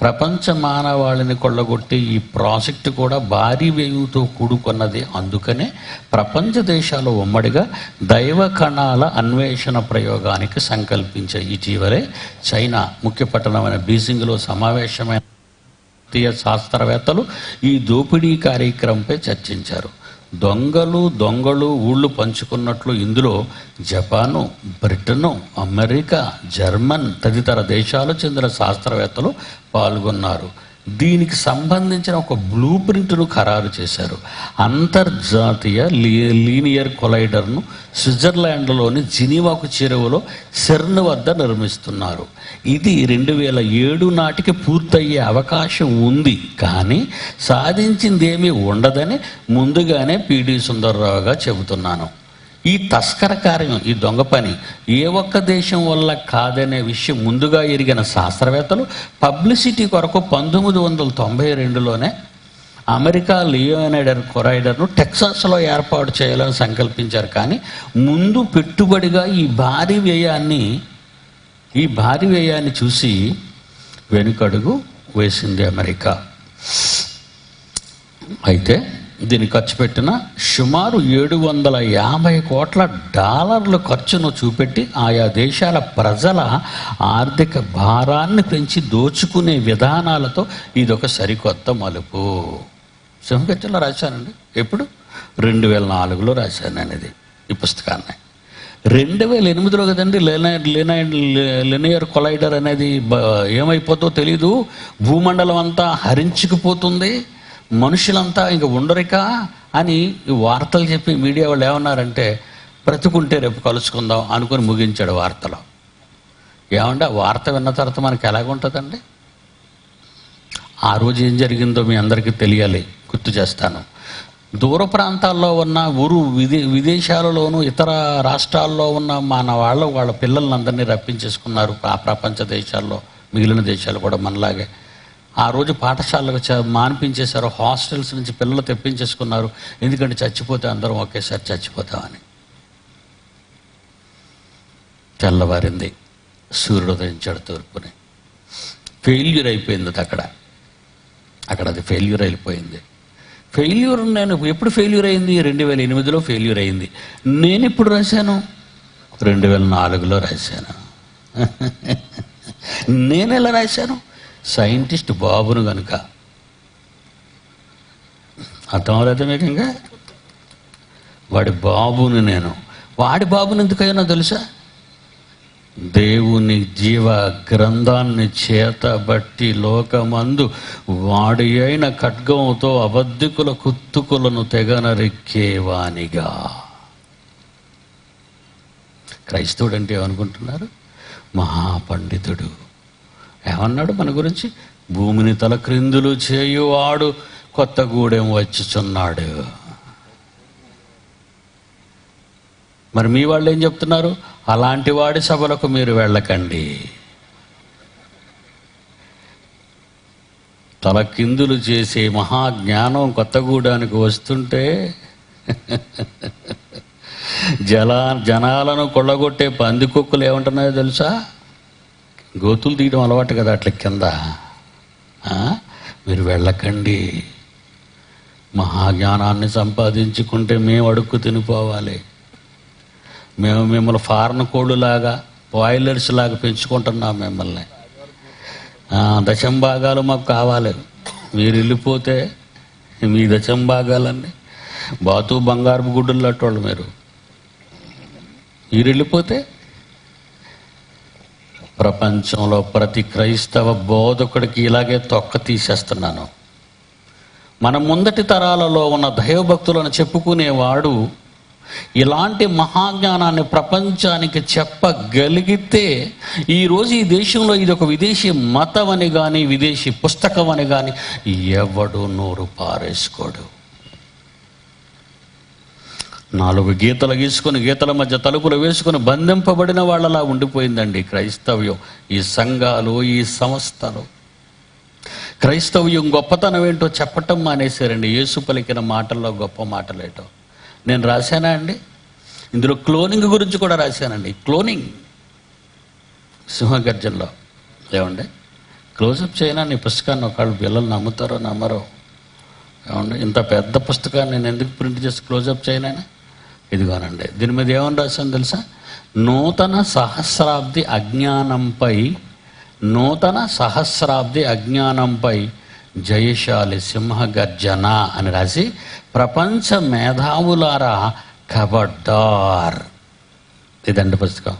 ప్రపంచ మానవాళిని కొల్లగొట్టే ఈ ప్రాజెక్టు కూడా భారీ వ్యయంతో కూడుకున్నది. అందుకనే ప్రపంచ దేశాలు ఉమ్మడిగా దైవ కణాల అన్వేషణ ప్రయోగానికి సంకల్పించే. ఇటీవలే చైనా ముఖ్య పట్టణమైన బీజింగ్లో సమావేశమైన భారతీయ శాస్త్రవేత్తలు ఈ దోపిడీ కార్యక్రమంపై చర్చించారు. దొంగలు ఊళ్ళు పంచుకున్నట్లు ఇందులో జపాను, బ్రిటను, అమెరికా, జర్మన్ తదితర దేశాలకు చెందిన శాస్త్రవేత్తలు పాల్గొన్నారు. దీనికి సంబంధించిన ఒక బ్లూ ప్రింట్ను ఖరారు చేశారు. అంతర్జాతీయ లీనియర్ కొలైడర్ను స్విట్జర్లాండ్లోని జినీవాకు చేరువలో సెర్న్ వద్ద నిర్మిస్తున్నారు. ఇది 2007 నాటికి పూర్తయ్యే అవకాశం ఉంది, కానీ సాధించిందేమీ ఉండదని ముందుగానే పిడి సుందర్రావుగా చెబుతున్నాను. ఈ తస్కర కార్యం, ఈ దొంగ పని ఏ ఒక్క దేశం వల్ల కాదనే విషయం ముందుగా ఎరిగిన శాస్త్రవేత్తలు పబ్లిసిటీ కొరకు 1992లోనే అమెరికా లియోనైర్ కొలైడర్ను టెక్సాస్లో ఏర్పాటు చేయాలని సంకల్పించారు. కానీ ముందు పెట్టుబడిగా ఈ భారీ వ్యయాన్ని చూసి వెనుకడుగు వేసింది అమెరికా. అయితే దీన్ని ఖర్చు పెట్టిన సుమారు $750 కోట్ల ఖర్చును చూపెట్టి ఆయా దేశాల ప్రజల ఆర్థిక భారాన్ని పెంచి దోచుకునే విధానాలతో ఇదొక సరికొత్త మలుపు. సింహగర్జనలో రాశానండి. ఎప్పుడు? 2004లో రాశాను అనేది ఈ పుస్తకాన్ని. 2008లో కదండి లినియర్ కొలైడర్ అనేది ఏమైపోతుందో తెలీదు, భూమండలం అంతా హరించుకుపోతుంది, మనుషులంతా ఇంక ఉండరిక అని వార్తలు చెప్పి మీడియా వాళ్ళు ఏమన్నారంటే బ్రతుకుంటే రేపు కలుసుకుందాం అనుకుని ముగించాడు వార్తలో. ఏమంటే ఆ వార్త విన్న తర్వాత మనకి ఎలాగుంటుందండి? ఆ రోజు ఏం జరిగిందో మీ అందరికీ తెలియాలి, గుర్తు చేస్తాను. దూర ప్రాంతాల్లో ఉన్న విదేశాలలోనూ ఇతర రాష్ట్రాల్లో ఉన్న వాళ్ళ పిల్లలందరినీ రప్పించేసుకున్నారు. ఆ ప్రపంచ దేశాల్లో మిగిలిన దేశాలు కూడా మనలాగే ఆ రోజు పాఠశాలకు మాన్పించేశారు. హాస్టల్స్ నుంచి పిల్లలు తెప్పించేసుకున్నారు. ఎందుకంటే చచ్చిపోతే అందరం ఒకేసారి చచ్చిపోతామని. తెల్లవారింది, సూర్యుడు ఉదయించాడు తూర్పుని. ఫెయిల్యూర్ అయిపోయింది అక్కడ అది ఫెయిల్యూర్ అయిపోయింది. ఫెయిల్యూర్ నేను ఎప్పుడు ఫెయిల్యూర్ అయింది? 2008లో ఫెయిల్యూర్ అయింది. నేను ఎప్పుడు రాశాను? 2004లో రాశాను. నేను ఎలా రాశాను? సైంటిస్ట్ బాబును కనుక. అర్థం అవ్వలేదు మీకు? ఇంకా వాడి బాబుని ఎందుకైనా తెలుసా? దేవుని జీవ గ్రంథాన్ని చేతబట్టి లోకమందు వాడి అయిన ఖడ్గంతో అబద్ధికుల కుత్తుకులను తెగనరిక్కేవానిగా. క్రైస్తవుడు అంటే ఏమనుకుంటున్నారు? మహాపండితుడు. ఏమన్నాడు మన గురించి? భూమిని తలక్రిందులు చేయువాడు కొత్తగూడెం వచ్చుచున్నాడు. మరి మీ వాళ్ళు ఏం చెప్తున్నారు? అలాంటి వాడి సభలకు మీరు వెళ్ళకండి. తలకిందులు చేసే మహాజ్ఞానం కొత్తగూడానికి వస్తుంటే జనాలను కొల్లగొట్టే పందికొక్కులు ఏమంటున్నాయో తెలుసా? గోతులు తీయడం అలవాటు కదా అట్ల కింద. మీరు వెళ్ళకండి. మహాజ్ఞానాన్ని సంపాదించుకుంటే మేము అడుక్కు తినిపోవాలి. మేము మిమ్మల్ని ఫారెన్ కోళ్ళులాగా బాయిలర్స్ లాగా పెంచుకుంటున్నాం మిమ్మల్ని. దశంభాగాలు మాకు కావాలి. మీరు వెళ్ళిపోతే మీ దశంభాగాలన్నీ బాతు బంగారు గుడ్డులు లట్టోళ్ళు. మీరు వెళ్ళిపోతే ప్రపంచంలో ప్రతి క్రైస్తవ బోధకుడికి ఇలాగే తొక్క తీసేస్తున్నాను. మన ముందటి తరాలలో ఉన్న దైవభక్తులను చెప్పుకునేవాడు ఇలాంటి మహాజ్ఞానాన్ని ప్రపంచానికి చెప్పగలిగితే ఈరోజు ఈ దేశంలో ఇది ఒక విదేశీ మతం అని కానీ విదేశీ పుస్తకం అని కానీ ఎవడు నోరు పారేసుకోడు. 4 గీతలు గీసుకొని గీతల మధ్య తలుపులు వేసుకొని బంధింపబడిన వాళ్ళలా ఉండిపోయిందండి క్రైస్తవ్యం. ఈ సంఘాలు, ఈ సంస్థలు క్రైస్తవ్యం గొప్పతనం ఏంటో చెప్పటం మానేశారండి. యేసు పలికిన మాటల్లో గొప్ప మాటలేటో నేను రాశానా అండి? ఇందులో క్లోనింగ్ గురించి కూడా రాశానండి. క్లోనింగ్ సింహగర్జనలో. ఏమండి క్లోజప్ చేయనా నీ పుస్తకాన్ని? ఒకళ్ళు పిల్లలు నమ్ముతారో నమ్మరో? ఏమండి ఇంత పెద్ద పుస్తకాన్ని నేను ఎందుకు ప్రింట్ చేసి క్లోజప్ చేయనా? ఇదిగోనండి, దీని మీద ఏమని రాశాను తెలుసా? నూతన సహస్రాబ్ది అజ్ఞానంపై జయశాలి సింహగర్జన అని రాసి, ప్రపంచ మేధావులారా ఖబర్దార్. ఇదండి పుస్తకం.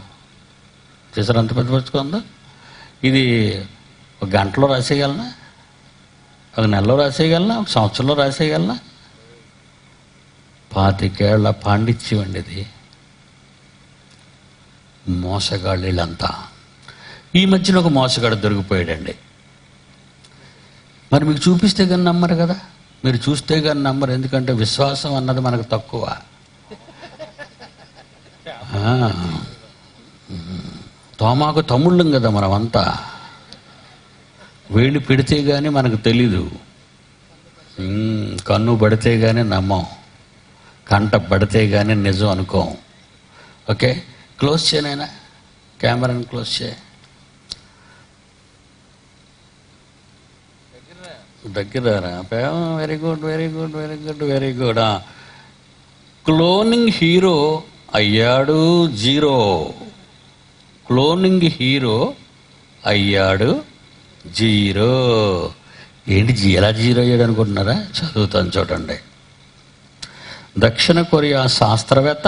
చూసారు అంత పెద్ద పుస్తకం ఉందో? ఇది 1 గంటలో రాసేయగలనా? 1 నెలలో రాసేయగలనా? 1 సంవత్సరంలో రాసేయగలనా? 25 ఏళ్ల పాండిత్యం అండి ఇది. మోసగాళ్ళంతా. ఈ మధ్యన ఒక మోసగాడు దొరికిపోయాడండి. మరి మీకు చూపిస్తే కానీ నమ్మరు కదా. మీరు చూస్తే కానీ నమ్మరు. ఎందుకంటే విశ్వాసం అన్నది మనకు తక్కువ. తోమాకు తమ్ముళ్ళం కదా మనమంతా. వేళ్ళు పెడితే కానీ మనకు తెలీదు. కన్ను పడితే కానీ నమ్మం, కంట పడితే కానీ నిజం అనుకోం. ఓకే, క్లోజ్ చేయనైనా కెమెరాని క్లోజ్ చేయ. దగ్గర very good very good very good very good. Cloning hero అయ్యాడు జీరో. క్లోనింగ్ హీరో అయ్యాడు జీరో. ఏంటి ఎలా జీరో అయ్యాడు అనుకుంటున్నారా? చదువుతాను చూడండి. దక్షిణ కొరియా శాస్త్రవేత్త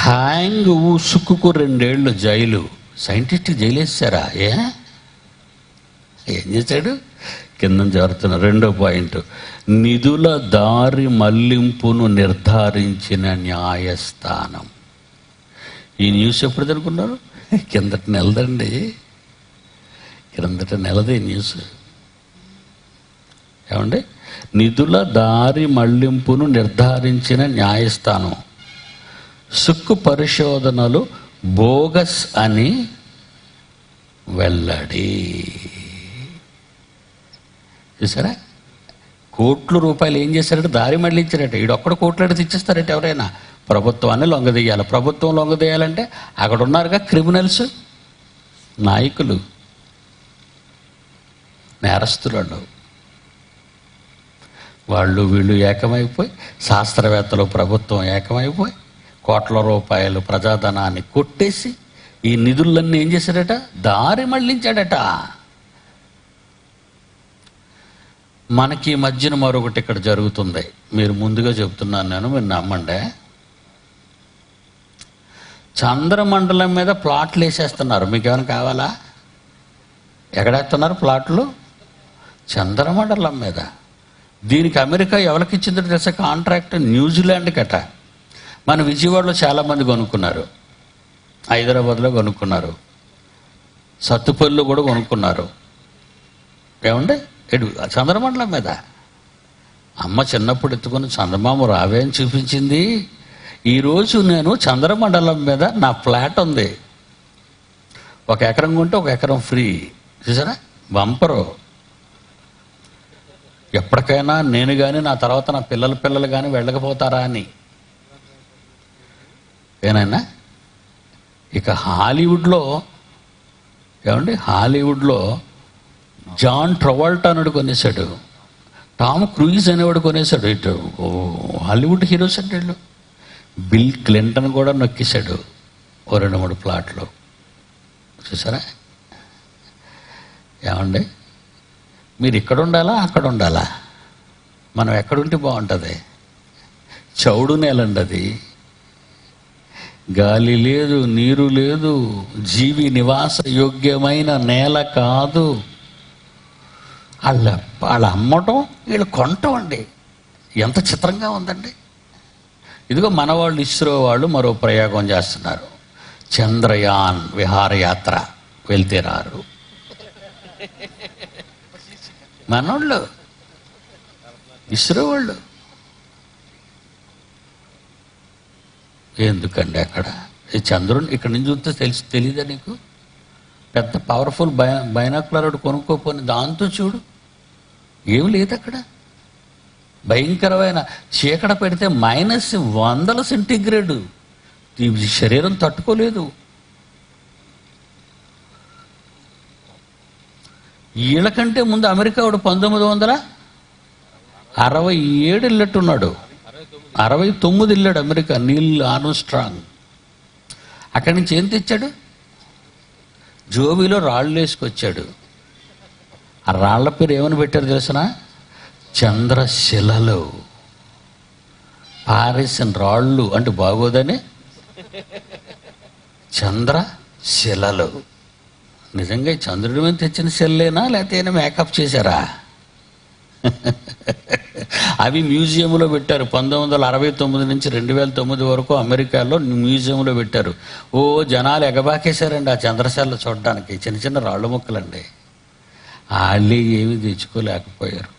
హ్యాంగ్ ఊసుకు 2 ఏళ్ళు జైలు. సైంటిస్ట్ జైలు వేసారా? ఏం చేశాడు? కింద జరుగుతున్న 2వ పాయింట్, నిధుల దారి మళ్లింపును నిర్ధారించిన న్యాయస్థానం. ఈ న్యూస్ ఎప్పుడు అనుకున్నారు? కిందటి నెలదండి, కిందటి నెలది న్యూస్. ఏమండి? నిధుల దారి మళ్లింపును నిర్ధారించిన న్యాయస్థానం సుక్కు పరిశోధనలు బోగస్ అని వెల్లడి. చూసారా? కోట్ల రూపాయలు ఏం చేశారంటే దారి మళ్ళించారట. ఈడొక్కడ కోట్లు అడిగి తెచ్చిస్తారట ఎవరైనా. ప్రభుత్వాన్ని లొంగదీయాలి. ప్రభుత్వం లొంగదీయాలంటే అక్కడ ఉన్నారుగా క్రిమినల్స్, నాయకులు, నేరస్తులు. వాళ్ళు వీళ్ళు ఏకమైపోయి, శాస్త్రవేత్తలు ప్రభుత్వం ఏకమైపోయి కోట్ల రూపాయలు ప్రజాధనాన్ని కొట్టేసి ఈ నిధులన్నీ ఏం చేశాడట? దారి మళ్ళించాడట. మనకి ఈ మధ్యన మరొకటి ఇక్కడ జరుగుతుంది. మీరు ముందుగా చెప్తున్నాను నేను, మీరు నమ్మండి. చంద్రమండలం మీద ప్లాట్లు వేసేస్తున్నారు. మీకు ఏమైనా కావాలా? ఎక్కడేస్తున్నారు ప్లాట్లు? చంద్రమండలం మీద. దీనికి అమెరికా ఎవరికి ఇచ్చిందో తెలుసా కాంట్రాక్ట్? న్యూజిలాండ్కి అట. మన విజయవాడలో చాలామంది కొనుక్కున్నారు, హైదరాబాద్లో కొనుక్కున్నారు, సత్తుపల్లిలో కూడా కొనుక్కున్నారు. ఏమండి? చంద్రమండలం మీద. అమ్మ చిన్నప్పుడు ఎత్తుకుని చందమామ రావే అని చూపించింది. ఈరోజు నేను చంద్రమండలం మీద నా ఫ్లాట్ ఉంది. 1 ఎకరం కొంటే 1 ఎకరం ఫ్రీ. చూసారా? బంపరు. ఎప్పటికైనా నేను కానీ నా తర్వాత నా పిల్లలు కానీ వెళ్ళకపోతారా అని. ఏనైనా ఇక హాలీవుడ్లో, ఏమండి, హాలీవుడ్లో జాన్ ట్రవాల్టా అనేవాడు కొనేశాడు, టామ్ క్రూయిజ్ అనేవాడు కొనేశాడు. ఇటు హాలీవుడ్ హీరోస్ అంటే వీళ్ళు. బిల్ క్లింటన్ కూడా నొక్కేశాడు 2-3 ప్లాట్లు. చూసారా? ఏమండి, మీరు ఇక్కడ ఉండాలా అక్కడ ఉండాలా? మనం ఎక్కడుంటే బాగుంటుంది? చౌడు నేలండి అది. గాలి లేదు, నీరు లేదు, జీవి నివాస యోగ్యమైన నేల కాదు. వాళ్ళ అమ్మటం, వీళ్ళు కొనటం అండి. ఎంత చిత్రంగా ఉందండి. ఇదిగో మన వాళ్ళు ఇస్రో వాళ్ళు మరో ప్రయోగం చేస్తున్నారు. చంద్రయాన్ విహారయాత్ర. వెళ్తే రారు మనోళ్ళు, ఇస్రో వాళ్ళు. ఎందుకండి అక్కడ ఈ చంద్రుని ఇక్కడి నుంచి చూస్తే తెలీదా నీకు? పెద్ద పవర్ఫుల్ బైనాక్యులర్ ఒకటి కొనుక్కోపోని దాంతో చూడు, ఏం లేదు అక్కడ. భయంకరమైన చీకట పెడితే -100 సెంటీగ్రేడు. ఈ శరీరం తట్టుకోలేదు. వీళ్ళకంటే ముందు అమెరికా వాడు 1967 వెళ్ళట్టున్నాడు. 69 వెళ్ళాడు అమెరికా. నీల్ ఆర్మ్స్ట్రాంగ్. అక్కడి నుంచి ఏం తెచ్చాడు? జోబీలో రాళ్ళు వేసుకొచ్చాడు. ఆ రాళ్ల పేరు ఏమని పెట్టారు తెలిసిన? చంద్రశిలలు. పారేసిన రాళ్ళు అంటే బాగోదని చంద్రశిలలు. నిజంగా చంద్రుడి మీద తెచ్చిన శిలేనా లేకపోతే ఏమైనా మేకప్ చేశారా? అవి మ్యూజియంలో పెట్టారు. 1969 నుంచి 2009 వరకు అమెరికాలో మ్యూజియంలో పెట్టారు. జనాలు ఎగబాకేశారండి ఆ చంద్రశిల చూడడానికి. చిన్న చిన్న రాళ్ళు ముక్కలండి. వాళ్ళే ఏమీ తెచ్చుకోలేకపోయారు.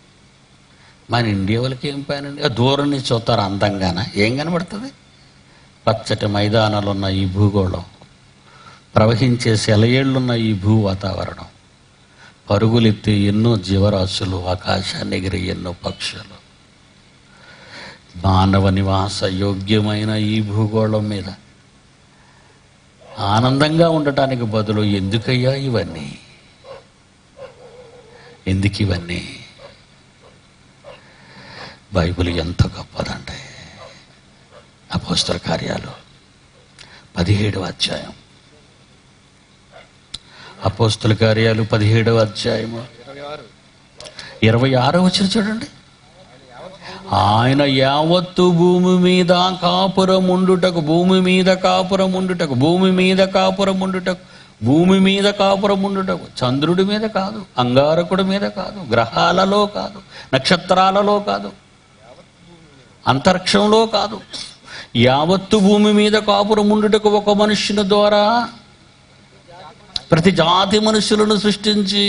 మన ఇండియా వాళ్ళకి ఏం పైనండి? దూరం నుంచి చూస్తారు అందంగాన. ఏం కనబడుతుంది? పచ్చటి మైదానాలు ఉన్న ఈ భూగోళం, ప్రవహించే సెలయేళ్లున్న ఈ భూ వాతావరణం, పరుగులెత్తే ఎన్నో జీవరాశులు, ఆకాశాన్ని ఎగిరే ఎన్నో పక్షులు, మానవ నివాస యోగ్యమైన ఈ భూగోళం మీద ఆనందంగా ఉండటానికి బదులు ఎందుకయ్యా ఇవన్నీ? ఎందుకు ఇవన్నీ? బైబిల్ ఎంత గొప్పదంటే, అపోస్తల కార్యాలు 17వ అధ్యాయం, అపోస్తల కార్యాలు 17వ అధ్యాయము 26వ వచనం చూడండి. ఆయన యావత్తు భూమి మీద కాపురముండుటకు, భూమి మీద కాపురముండుటకు, భూమి మీద కాపురముండుటకు, భూమి మీద కాపురముండుటకు, చంద్రుడి మీద కాదు, అంగారకుడి మీద కాదు, గ్రహాలలో కాదు, నక్షత్రాలలో కాదు, అంతరిక్షంలో కాదు, యావత్తు భూమి మీద కాపురముండుటకు ఒక మనుష్యుని ద్వారా ప్రతి జాతి మనుషులను సృష్టించి,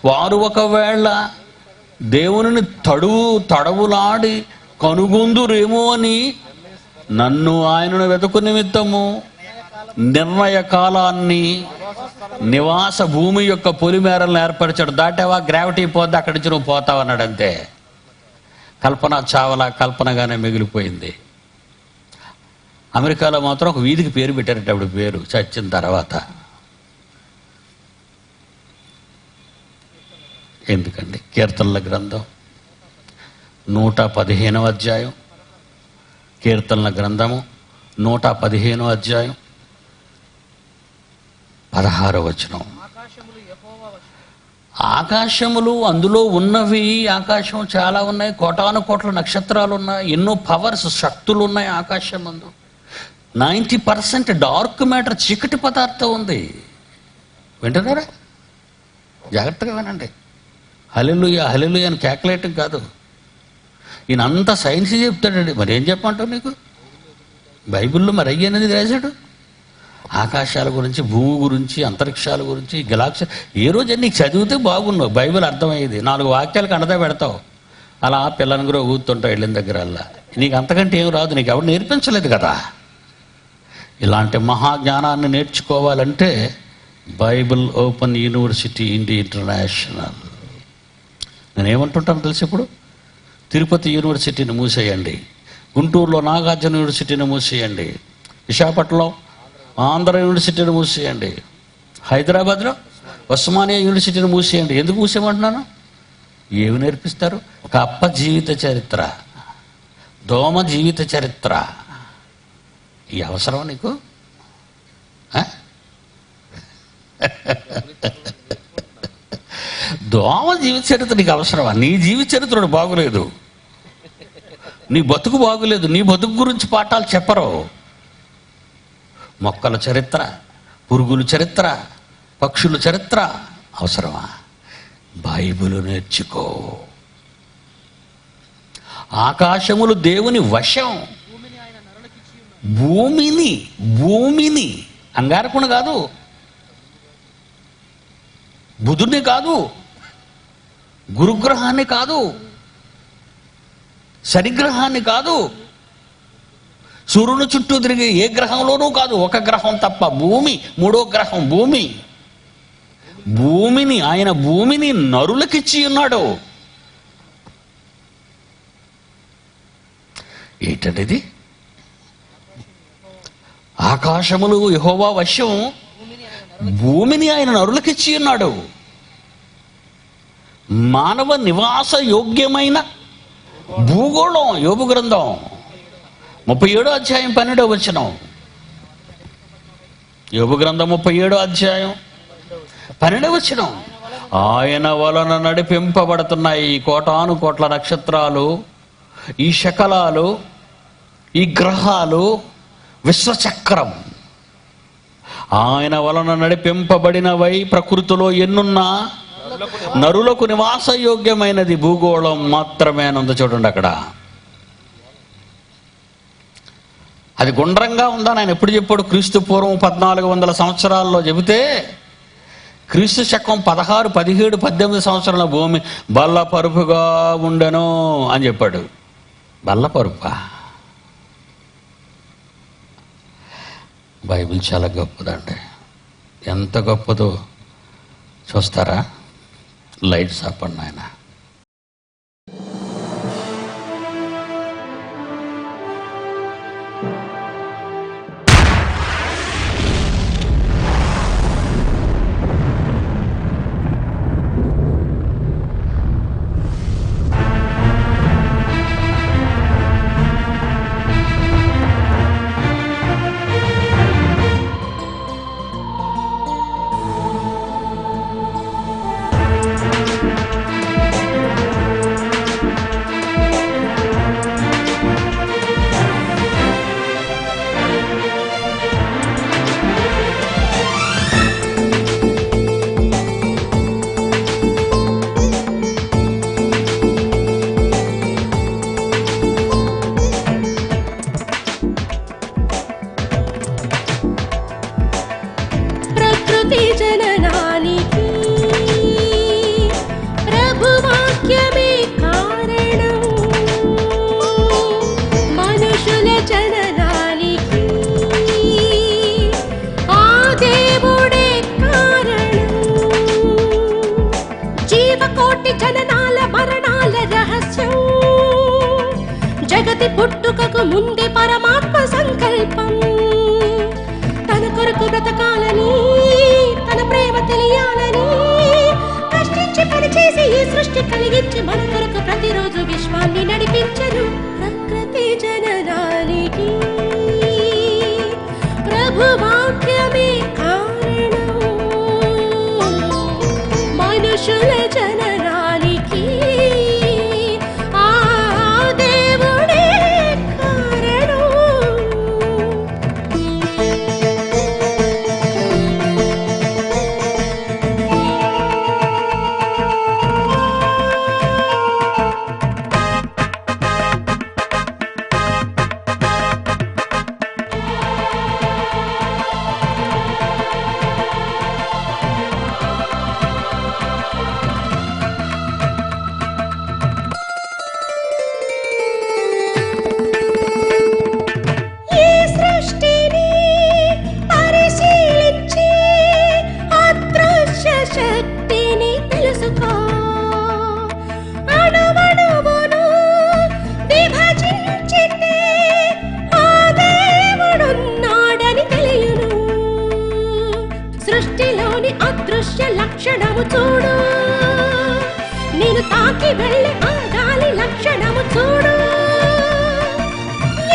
వారు ఒకవేళ దేవునిని తడవులాడి కనుగొందురేమో అని నన్ను ఆయనను వెతుకు నిమిత్తము నిర్ణయ కాలాన్ని, నివాస భూమి యొక్క పొలిమేరలను ఏర్పరిచాడు. దాటావా, గ్రావిటీ పోద్ది, అక్కడి నుంచి నువ్వు పోతావు అన్నాడు. అంతే. కల్పన చావలా కల్పనగానే మిగిలిపోయింది. అమెరికాలో మాత్రం ఒక వీధికి పేరు పెట్టారట, అప్పుడు పేరు చచ్చిన తర్వాత. ఎందుకండి? కీర్తనల గ్రంథం 115వ అధ్యాయం, కీర్తనల గ్రంథము 115వ అధ్యాయం 16వ వచనం. ఆకాశములు, అందులో ఉన్నవి, ఆకాశం చాలా ఉన్నాయి, కోటాను కోట్ల నక్షత్రాలు ఉన్నాయి, ఎన్నో పవర్స్, శక్తులు ఉన్నాయి ఆకాశం ముందు. 90% డార్క్ మ్యాటర్, చీకటి పదార్థం ఉంది. వింటున్నారా? జాగ్రత్తగా వినండి. హల్లెలూయా హల్లెలూయా అని కేకలేయటం కాదు. ఈయన అంతా సైన్స్ చెప్తాడండి. మరి ఏం చెప్పమంటావు నీకు? బైబిల్లో మరి అయ్యనేది రాశాడు. ఆకాశాల గురించి, భూమి గురించి, అంతరిక్షాల గురించి, గెలాక్సీ. ఏ రోజు నీకు చదివితే బాగున్నావు, బైబిల్ అర్థమయ్యేది. 4 వాక్యాలు కండదా పెడతావు, అలా పిల్లని కూడా ఊగుతుంటావు వెళ్ళిన దగ్గర. అలా నీకు అంతకంటే ఏం రాదు, నీకు ఎవరు నేర్పించలేదు కదా. ఇలాంటి మహాజ్ఞానాన్ని నేర్చుకోవాలంటే Bible open university India international. నేనేమంటుంటాను తెలుసు, ఇప్పుడు తిరుపతి యూనివర్సిటీని మూసేయండి, గుంటూరులో నాగార్జున యూనివర్సిటీని మూసేయండి, విశాఖపట్నంలో ఆంధ్ర యూనివర్సిటీని మూసేయండి, హైదరాబాద్లో ఉస్మానియా యూనివర్సిటీని మూసేయండి. ఎందుకు మూసేయమంటున్నాను? ఏమి నేర్పిస్తారు? కప్ప జీవిత చరిత్ర, దోమ జీవిత చరిత్ర. ఈ అవసరం నీకు? దోమ జీవిత చరిత్ర నీకు అవసరమా? నీ జీవిత చరిత్ర బాగులేదు, నీ బతుకు బాగులేదు, నీ బతుకు గురించి పాఠాలు చెప్పరు. మొక్కల చరిత్ర, పురుగుల చరిత్ర, పక్షుల చరిత్ర అవసరమా? బైబిలు నేర్చుకో. ఆకాశములు దేవుని వశం. భూమిని అంగారకుని కాదు, బుధుడిని కాదు, గురుగ్రహాన్ని కాదు, శనిగ్రహాన్ని కాదు, సూర్యుని చుట్టూ తిరిగే ఏ గ్రహంలోనూ కాదు, ఒక గ్రహం తప్ప, భూమి, 3వ గ్రహం భూమిని ఆయన భూమిని నరులకిచ్చి ఉన్నాడు. ఏంటండి? ఆకాశములు యెహోవా వశం, భూమిని ఆయన నరులకిచ్చి ఉన్నాడు. మానవ నివాస యోగ్యమైన భూగోళం. యోబు గ్రంథం 37వ అధ్యాయం 12వ వచనం. యోబు గ్రంథం 37వ అధ్యాయం 12వ వచనం. ఆయన వలన నడిపింపబడుతున్నాయి ఈ కోటాను కోట్ల నక్షత్రాలు, ఈ శకలాలు, ఈ గ్రహాలు, విశ్వచక్రం. ఆయన వలన నడిపింపబడినవై ప్రకృతిలో ఎన్నున్నా నరులకు నివాస యోగ్యమైనది భూగోళం మాత్రమే అని ఉంది. చూడండి అక్కడ. అది గుండ్రంగా ఉందని ఆయన ఎప్పుడు చెప్పాడు? క్రీస్తు పూర్వం 1400 సంవత్సరాల్లో చెబితే, క్రీస్తు శకం 16, 17, 18 సంవత్సరాల భూమి బల్లపరుపుగా ఉండెను అని చెప్పాడు. బల్లపరుపా? బైబిల్ చాలా గొప్పదండి. ఎంత గొప్పదో చూస్తారా? లైట్స్ ఆపండి ఆయన. ప్రతి పుట్టుకకు ముందే పరమాత్మ సంకల్పం. తన కొరకు బ్రతకాలని, తన ప్రేమ తెలియాలని కష్టించి పనిచేసి ఈ సృష్టి కలిగించి మన కొరకు ప్రతిరోజు విశ్వాన్ని నడిపించను. ప్రకృతి జననానికి ప్రభు వాక్యమే కారణం, మనుషుల జననానికి ఆ దేవుడే కారణం. ఈ సృష్టిని పరిశీలించి అదృశ్య శక్తిని తెలుసుకో. అణువణువును విభజించితే ఆ దేవుడున్నాడని తెలియను. సృష్టిలోని అదృశ్య లక్షణము చూడు, నేను తాకి వెళ్ళి ఆ గాలి లక్షణము చూడు.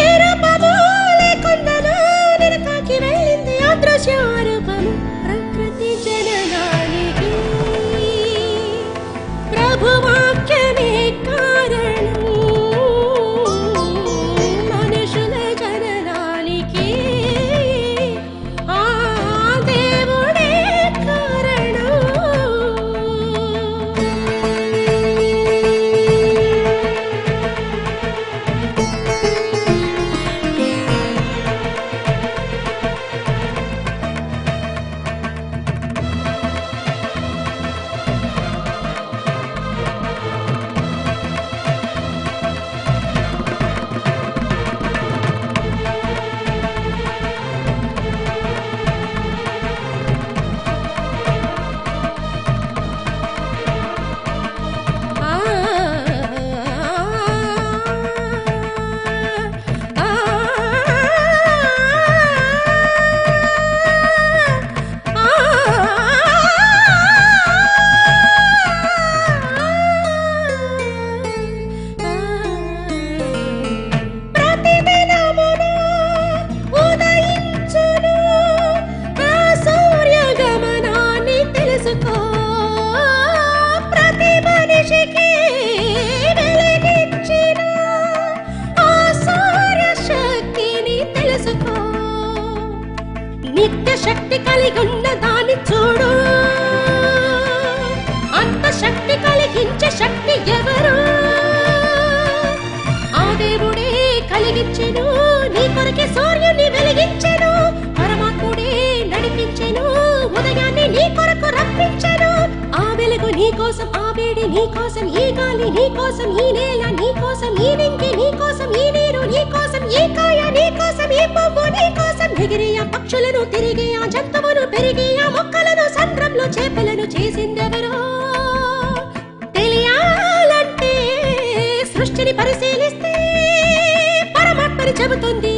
ఏ రూపము లేకుండాను నేను తాకి వెళ్ళింది అదృశ్య రూపము. ప్రకృతి జననానికి ప్రభు వాక్యమే కారణం, మనుషుల జననానికి ఆ దేవుడే కారణం. ప్రతిదినమును ఉదయించును ఆ సూర్యగమనాన్ని తెలుసుకో. ప్రతి మనిషికి వెలిగించిన ఆ సూర్య శక్తిని తెలుసుకో. నిత్య శక్తి కలిగి ఉన్న దాన్ని చూడు, అంత శక్తి కలిగించే శక్తి ఎవరు? ఆ దేవుడే కలిగించెను, నీ కొరకే సూర్యుని వెలిగించెను. పరమాత్ముడే నడిపించెను, ఉదయాన్ని నీ కొరకు రప్పించెను. ఆ వెలుగు నీ కోసం, ఆ వేడి నీ కోసం, ఈ గాలి నీ కోసం, ఈ నేల నీ కోసం, ఈ నింగి నీ కోసం, ఈ నీరు నీ కోసం, ఈ కాయ నీ కోసం, ఈ పువ్వు నీ కోసం. ఎగిరే ఆ పక్షులను, తిరిగే ఆ జంతువును, పెరిగే ఆ మొక్కలను, సంద్రంలో చేపలను చేసిందెవరో తెలియాలంటే సృష్టిని పరిశీలిస్తే పరమాత్మని చెబుతుంది.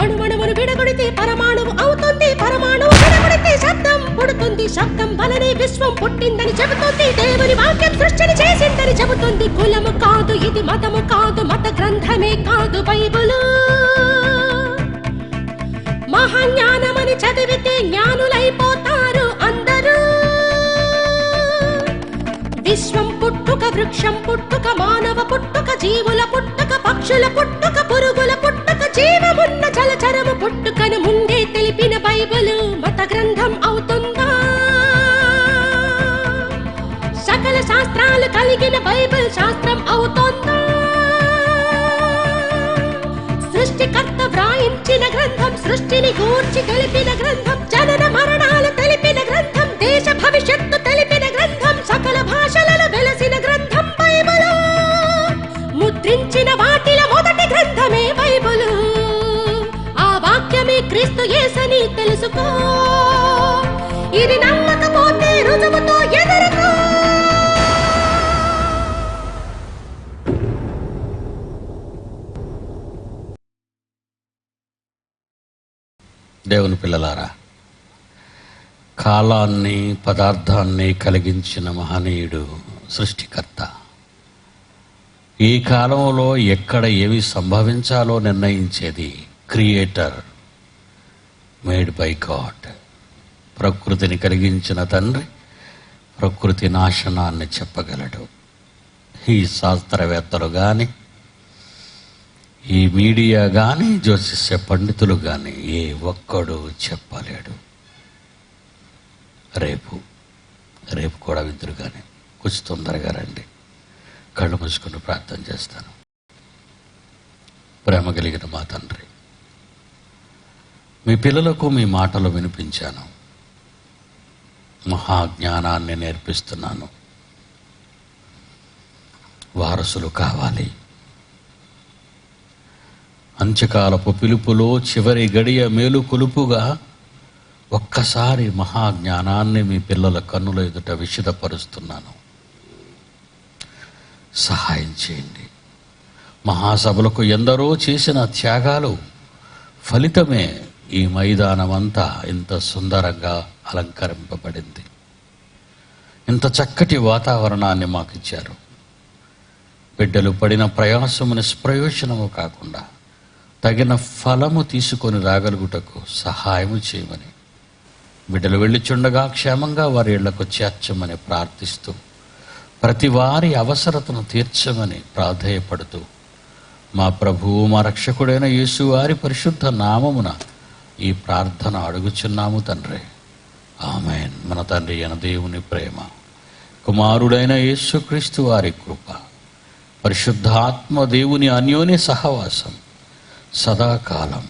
అణువణువును విడగొడితే పరమాణువు అవుతుంది, పరమాణువు విడగొడితే శబ్దం పుడుతుంది, శబ్దం వలనే విశ్వం పుట్టిందని చెబుతుంది. దేవుని వాక్యం సృష్టిని చేసిందని చెబుతుంది. కులము కాదు ఇది, మతము కాదు, మత గ్రంథమే కాదు బైబిలు. మహాజ్ఞానమని చదివితే జ్ఞానులైపోతారు అందరూ. విశ్వం పుట్టుక, వృక్షం పుట్టుక, మానవ పుట్టుక, జీవుల పుట్టుక, పక్షుల పుట్టుక, పురుగుల పుట్టుక, జీవమున్న జలచరము పుట్టుకను ముందే తెలిపిన బైబిలు మత గ్రంథం అవుతుందా? సకల శాస్త్రాలు కలిగిన బైబిల్ శాస్త్రం అవుతుందా? సృష్టికర్త వ్రాయించిన గ్రంథం, సృష్టిని గూర్చి తెలిపిన గ్రంథం, జనన మరణాలు తెలిపిన గ్రంథం, దేశ భవిష్యత్తు తెలిపిన గ్రంథం, సకల భాషలలో వెలసిన గ్రంథం బైబిలు. ముద్రించిన వాటిలో మొదటి గ్రంథమే బైబిలు. ఆ వాక్యమే క్రీస్తు యేసని తెలుసుకో. ఇది నమ్మకపోతే రుజువుతో ఎదుర్కో. దేవుని పిల్లలారా, కాలాన్ని పదార్థాన్ని కలిగించిన మహనీయుడు సృష్టికర్త. ఈ కాలంలో ఎక్కడ ఏవి సంభవించాలో నిర్ణయించేది క్రియేటర్, మేడ్ బై గాడ్. ప్రకృతిని కలిగించిన తండ్రి ప్రకృతి నాశనాన్ని చెప్పగలడు. ఈ శాస్త్రవేత్తలు కానీ, ఈ మీడియా కానీ, జ్యోతిష్య పండితులు కానీ ఏ ఒక్కడు చెప్పలేడు. రేపు కూడా విద్దురు కానీ కొంచెం తొందరగా రండి. కళ్ళు మూసుకుని ప్రార్థన చేస్తాను. ప్రేమ కలిగిన మా తండ్రి, మీ పిల్లలకు మీ మాటలు వినిపించాను, మహాజ్ఞానాన్ని నేర్పిస్తున్నాను. వారసులు కావాలి. అంత్యకాలపు పిలుపులో చివరి గడియ మేలు కొలుపుగా ఒక్కసారి మహాజ్ఞానాన్ని మీ పిల్లల కన్నుల ఎదుట విషదపరుస్తున్నాను. సహాయం చేయండి. మహాసభలకు ఎందరో చేసిన త్యాగాలు ఫలితమే ఈ మైదానమంతా ఇంత సుందరంగా అలంకరింపబడింది. ఇంత చక్కటి వాతావరణాన్ని మాకు ఇచ్చారు. బిడ్డలు పడిన ప్రయాసము నిష్ప్రయోజనము కాకుండా తగిన ఫలము తీసుకొని రాగలుగుటకు సహాయము చేయమని, బిడ్డలు వెళ్ళిచుండగా క్షేమంగా వారి ఇళ్లకు చేర్చమని ప్రార్థిస్తూ, ప్రతి వారి అవసరతను తీర్చమని ప్రాధేయపడుతూ, మా ప్రభువు మా రక్షకుడైన యేసు వారి పరిశుద్ధ నామమున ఈ ప్రార్థన అడుగుచున్నాము తండ్రి. ఆమేన్. మన తండ్రి అయిన దేవుని ప్రేమ, కుమారుడైన యేసుక్రీస్తు వారి కృప, పరిశుద్ధాత్మ దేవుని అన్యోన్య సహవాసం సదాకాలం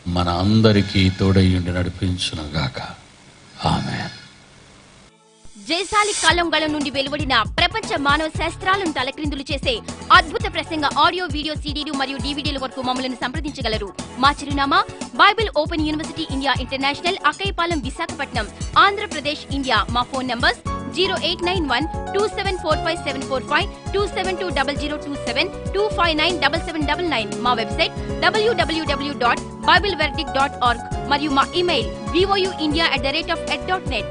మన అందరికీ తోడయుండి నడిపించునుగాక. ఆమేన్. జయశాలి కాలంగళ నుండి వెలువడిన ప్రపంచ మానవ శాస్త్రాలను తలక్రిందులు చేసే అద్భుత ప్రసంగ ఆడియో, వీడియో, సీడీలు మరియు డివిడీల వరకు మమ్మల్ని సంప్రదించగలరు. మా చిరునామా Bible open university India international, Akkayapalem, Visakhapatnam, Andhra Pradesh, India. మా ఫోన్ నంబర్స్ 0891274575, 2720027, 2597799. మా వెబ్సైట్ www.bibleverdict.org మరియు మా ఇమెయిల్ vouindia@ed.net.